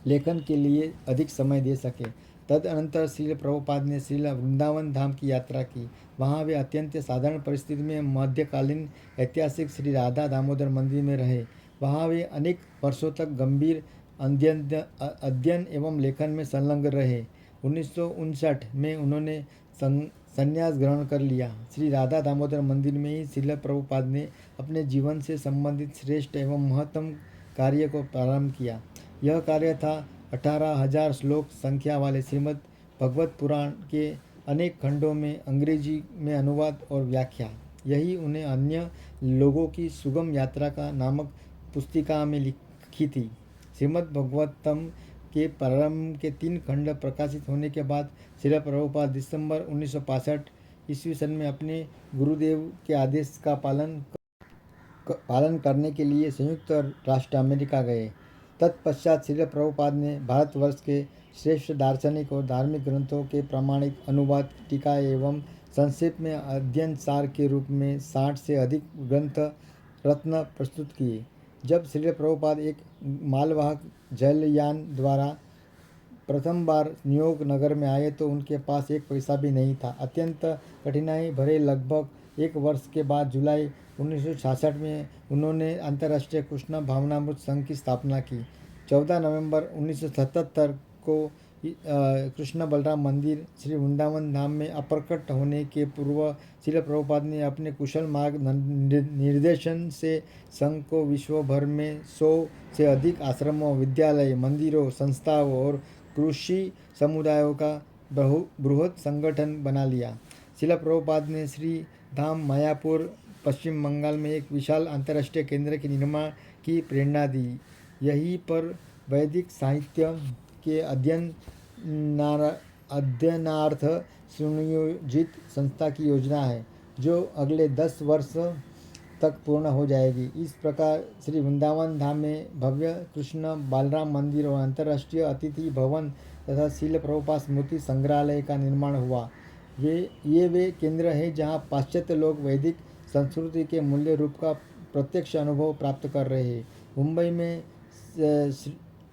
लेखन के लिए अधिक समय दे सके। तदनंतर श्रील प्रभुपाद ने श्रील वृंदावन धाम की यात्रा की। वहाँ वे अत्यंत साधारण परिस्थिति में मध्यकालीन ऐतिहासिक श्री राधा दामोदर मंदिर में रहे। वहाँ वे अनेक वर्षों तक गंभीर अध्ययन एवं लेखन में संलग्न रहे। 1959 में उन्होंने संन्यास ग्रहण कर लिया। श्री राधा दामोदर मंदिर में ही श्रील प्रभुपाद ने अपने जीवन से संबंधित श्रेष्ठ एवं महत्तम कार्य को प्रारंभ किया। यह कार्य था 18,000 श्लोक संख्या वाले श्रीमद् भगवत पुराण के अनेक खंडों में अंग्रेजी में अनुवाद और व्याख्या। यही उन्हें अन्य लोगों की सुगम यात्रा का नामक पुस्तिका में लिखी थी। श्रीमद् भगवतम के प्रारंभ के 3 खंड प्रकाशित होने के बाद श्रील प्रभुपाद दिसंबर 1965 ईस्वी सन में अपने गुरुदेव के आदेश का पालन करने के लिए संयुक्त राष्ट्र अमेरिका गए। तत्पश्चात श्रील प्रभुपाद ने भारतवर्ष के श्रेष्ठ दार्शनिक और धार्मिक ग्रंथों के प्रामाणिक अनुवाद, टीका एवं संक्षेप में अध्ययन सार के रूप में 60 से अधिक ग्रंथ रत्न प्रस्तुत किए। जब श्रील प्रभुपाद एक मालवाहक जलयान द्वारा प्रथम बार न्यूयॉर्क नगर में आए तो उनके पास एक पैसा भी नहीं था। अत्यंत कठिनाई भरे लगभग 1 वर्ष के बाद जुलाई 1966 में उन्होंने अंतर्राष्ट्रीय कृष्ण भावनामृत संघ की स्थापना की। 14 नवंबर 1977 को कृष्ण बलराम मंदिर श्री वृंदावन धाम में अप्रकट होने के पूर्व श्रील प्रभुपाद ने अपने कुशल मार्ग निर्देशन से संघ को विश्व भर में 100 से अधिक आश्रमों, विद्यालय, मंदिरों, संस्थाओं और कृषि समुदायों का बृहद संगठन बना लिया। श्रील प्रभुपाद ने श्री धाम मायापुर पश्चिम बंगाल में एक विशाल अंतर्राष्ट्रीय केंद्र के निर्माण की प्रेरणा दी। यहीं पर वैदिक साहित्य के अध्ययनार्थ सुनियोजित संस्था की योजना है, जो अगले 10 वर्ष तक पूर्ण हो जाएगी। इस प्रकार श्री वृंदावन धाम में भव्य कृष्ण बालराम मंदिर और अंतर्राष्ट्रीय अतिथि भवन तथा श्रील प्रभुपाद स्मृति संग्रहालय का निर्माण हुआ। वे केंद्र हैं जहां पाश्चात्य लोग वैदिक संस्कृति के मूल्य रूप का प्रत्यक्ष अनुभव प्राप्त कर रहे हैं। मुंबई में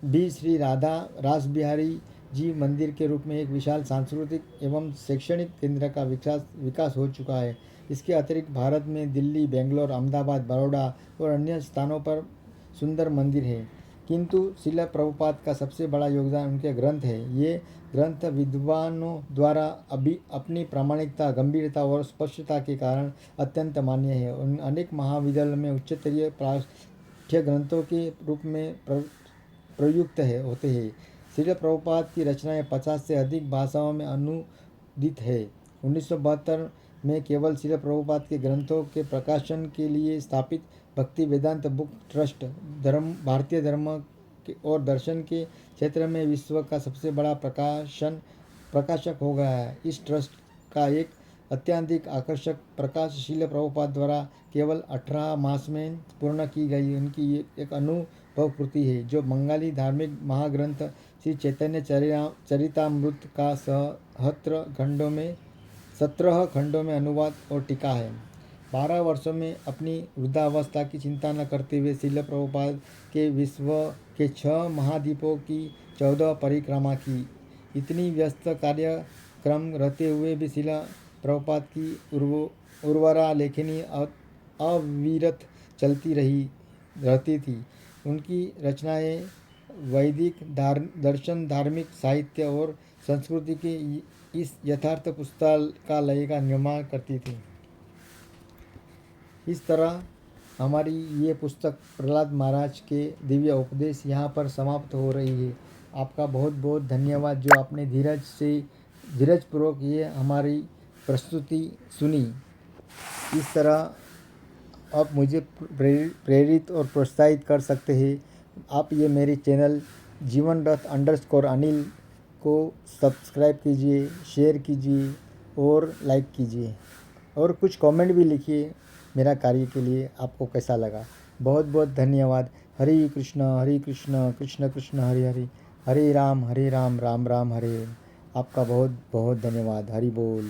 भी श्री राधा रास बिहारी जी मंदिर के रूप में एक विशाल सांस्कृतिक एवं शैक्षणिक केंद्र का विकास हो चुका है। इसके अतिरिक्त भारत में दिल्ली, बेंगलोर, अहमदाबाद, बड़ौदा और अन्य स्थानों पर सुंदर मंदिर हैं। किंतु श्रील प्रभुपाद का सबसे बड़ा योगदान उनके ग्रंथ है। ये ग्रंथ विद्वानों द्वारा अपनी प्रामाणिकता, गंभीरता और स्पष्टता के कारण अत्यंत मान्य है। उन अनेक महाविद्यालयों में उच्चतरीय पाठ्य ग्रंथों के रूप में प्रयुक्त होते हैं। श्रील प्रभुपाद की रचनाएं 50 से अधिक भाषाओं में अनुदित है। 1972 में केवल श्रील प्रभुपाद के ग्रंथों के प्रकाशन के लिए स्थापित भक्ति वेदांत बुक ट्रस्ट भारतीय धर्म और दर्शन के क्षेत्र में विश्व का सबसे बड़ा प्रकाशक हो गया है। इस ट्रस्ट का एक अत्यधिक आकर्षक प्रकाश श्रील प्रभुपाद द्वारा केवल 18 मास में पूर्ण की गई उनकी एक अनुभव कृति है, जो बंगाली धार्मिक महाग्रंथ श्री चैतन्य चरितामृत का 17 खंडों में अनुवाद और टीका है। 12 वर्षों में अपनी वृद्धावस्था की चिंता न करते हुए श्रील प्रभुपाद के विश्व के 6 महाद्वीपों की 14 परिक्रमा की। इतनी व्यस्त कार्यक्रम रहते हुए भी श्रील प्रभुपाद की उर्वरा लेखनी अविरत चलती रहती थी। उनकी रचनाएं वैदिक दर्शन, धार्मिक साहित्य और संस्कृति के इस यथार्थ पुस्तकालय का निर्माण करती थी। इस तरह हमारी ये पुस्तक प्रहलाद महाराज के दिव्य उपदेश यहाँ पर समाप्त हो रही है। आपका बहुत बहुत धन्यवाद जो आपने धीरज से धीरजपूर्वक ये हमारी प्रस्तुति सुनी। इस तरह आप मुझे प्रेरित और प्रोत्साहित कर सकते हैं। आप ये मेरी चैनल जीवन_अनिल को सब्सक्राइब कीजिए, शेयर कीजिए और लाइक कीजिए और कुछ कमेंट भी लिखिए मेरा कार्य के लिए आपको कैसा लगा। बहुत बहुत धन्यवाद। हरे कृष्ण कृष्ण कृष्ण हरे हरे, हरे राम राम राम हरे। आपका बहुत बहुत धन्यवाद। हरि बोल।